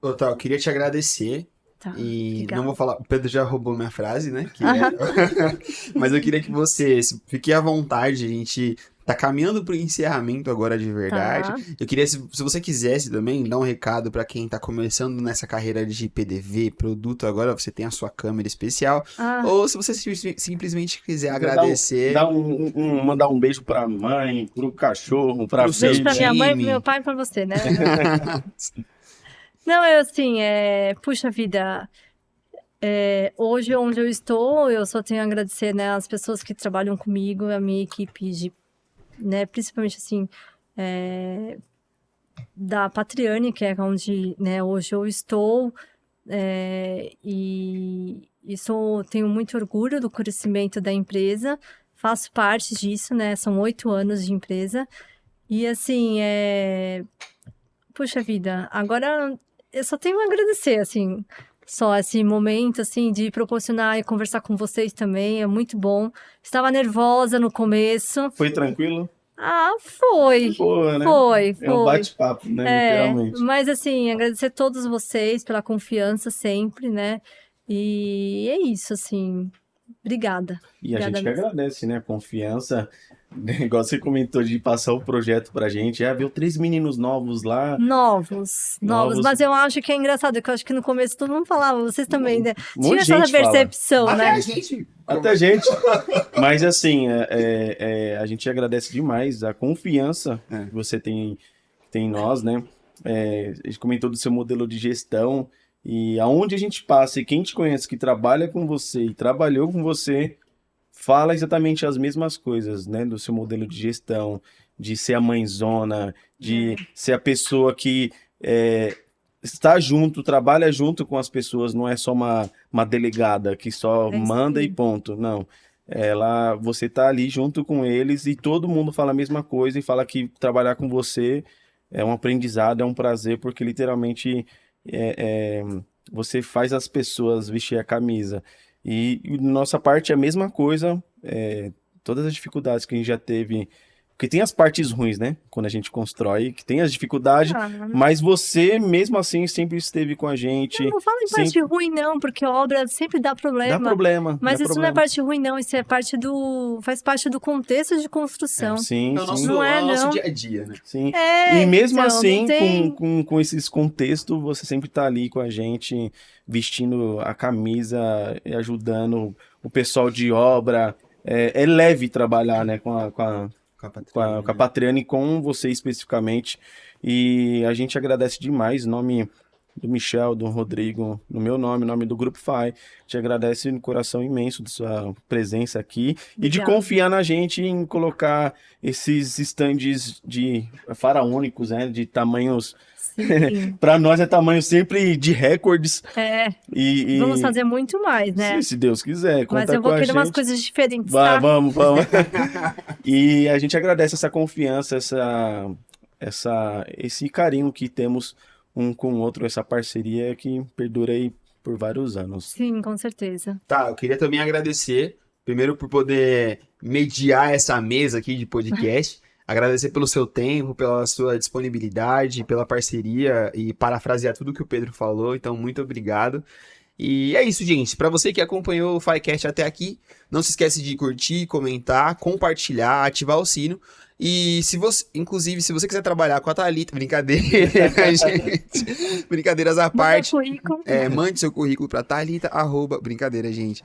Ô, Tal, eu queria te agradecer. Tá, E obrigada. não vou falar, o Pedro já roubou minha frase, né? Mas eu queria que você fique à vontade, a gente tá caminhando pro encerramento agora de verdade. Tá. Eu queria, se você quisesse também, dar um recado para quem tá começando nessa carreira de PDV, produto agora, você tem a sua câmera especial. Ou se você simplesmente quiser agradecer. Mandar um beijo pra mãe, pro cachorro, pra Pro seu Beijo pra minha mãe, pro time. meu pai e pra você, né? Não, eu assim, puxa vida, hoje onde eu estou, eu só tenho a agradecer, né, as pessoas que trabalham comigo, a minha equipe né, principalmente assim, da Patriane, que é onde, né, hoje eu estou, tenho muito orgulho do crescimento da empresa, faço parte disso, né, são 8 anos de empresa, e assim, puxa vida, agora eu só tenho a agradecer, assim, só esse momento, assim, de proporcionar e conversar com vocês também, é muito bom. Estava nervosa no começo. Foi tranquilo? Ah, foi. Boa, né? Foi. É um bate-papo, né? Literalmente. Mas assim, agradecer a todos vocês pela confiança sempre, né? E é isso, assim. Obrigada. E a Obrigada gente que mesmo. agradece, né? A confiança. Igual você comentou de passar o projeto pra gente. Viu 3 meninos novos lá. Novos. Mas eu acho que é engraçado, que eu acho que no começo todo mundo falava, vocês também, né? Muita Tinha essa gente fala. percepção, né? Até a gente. Mas assim, a gente agradece demais a confiança que você tem em nós, né? A gente comentou do seu modelo de gestão. E aonde a gente passa e quem te conhece, que trabalha com você e trabalhou com você, fala exatamente as mesmas coisas, né? Do seu modelo de gestão, de ser a mãezona, de ser a pessoa que está junto, trabalha junto com as pessoas, não é só uma delegada que só manda e ponto, não. Você tá ali junto com eles e todo mundo fala a mesma coisa e fala que trabalhar com você é um aprendizado, é um prazer, porque literalmente você faz as pessoas vestir a camisa. E nossa parte é a mesma coisa, todas as dificuldades que a gente já teve, porque tem as partes ruins, né? Quando a gente constrói, que tem as dificuldades, mas você, mesmo assim, sempre esteve com a gente. Eu não falo em parte ruim, não, porque a obra sempre dá problema. Dá problema. Mas isso não é parte ruim, não. Isso é faz parte do contexto de construção. Sim, É o nosso, não é, nosso não. dia a dia, né? Sim. E mesmo então, assim, tem... com esses contextos, você sempre tá ali com a gente, vestindo a camisa, ajudando o pessoal de obra. É leve trabalhar, né, com a Patriane, com você especificamente, e a gente agradece demais em nome do Michel, do Rodrigo, no meu nome, em nome do Grupo FAI, te agradece no coração imenso de sua presença aqui e de Obrigada. confiar na gente em colocar esses estandes faraônicos, né, de tamanhos... Sim. Para nós é tamanho sempre de recordes. E Vamos fazer muito mais, né? se Deus quiser, conta Mas eu com vou a querer umas gente. coisas diferentes, tá? Vamos. E a gente agradece essa confiança, esse carinho que temos um com o outro, essa parceria que perdura aí por vários anos. Sim, com certeza. Tá, eu queria também agradecer, primeiro por poder mediar essa mesa aqui de podcast, agradecer pelo seu tempo, pela sua disponibilidade, pela parceria e parafrasear tudo que o Pedro falou, então muito obrigado. E é isso, gente. Para você que acompanhou o FaiCast até aqui, não se esquece de curtir, comentar, compartilhar, ativar o sino. E inclusive, se você quiser trabalhar com a Thalita, brincadeira, gente. Brincadeiras à parte. Currículo. Mande seu currículo para Thalita, brincadeira, gente.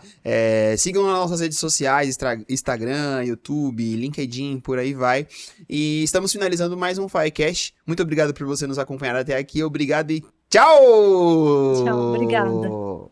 Sigam nas nossas redes sociais, Instagram, YouTube, LinkedIn, por aí vai. E estamos finalizando mais um FaiCast. Muito obrigado por você nos acompanhar até aqui. Obrigado e tchau! Tchau, obrigada.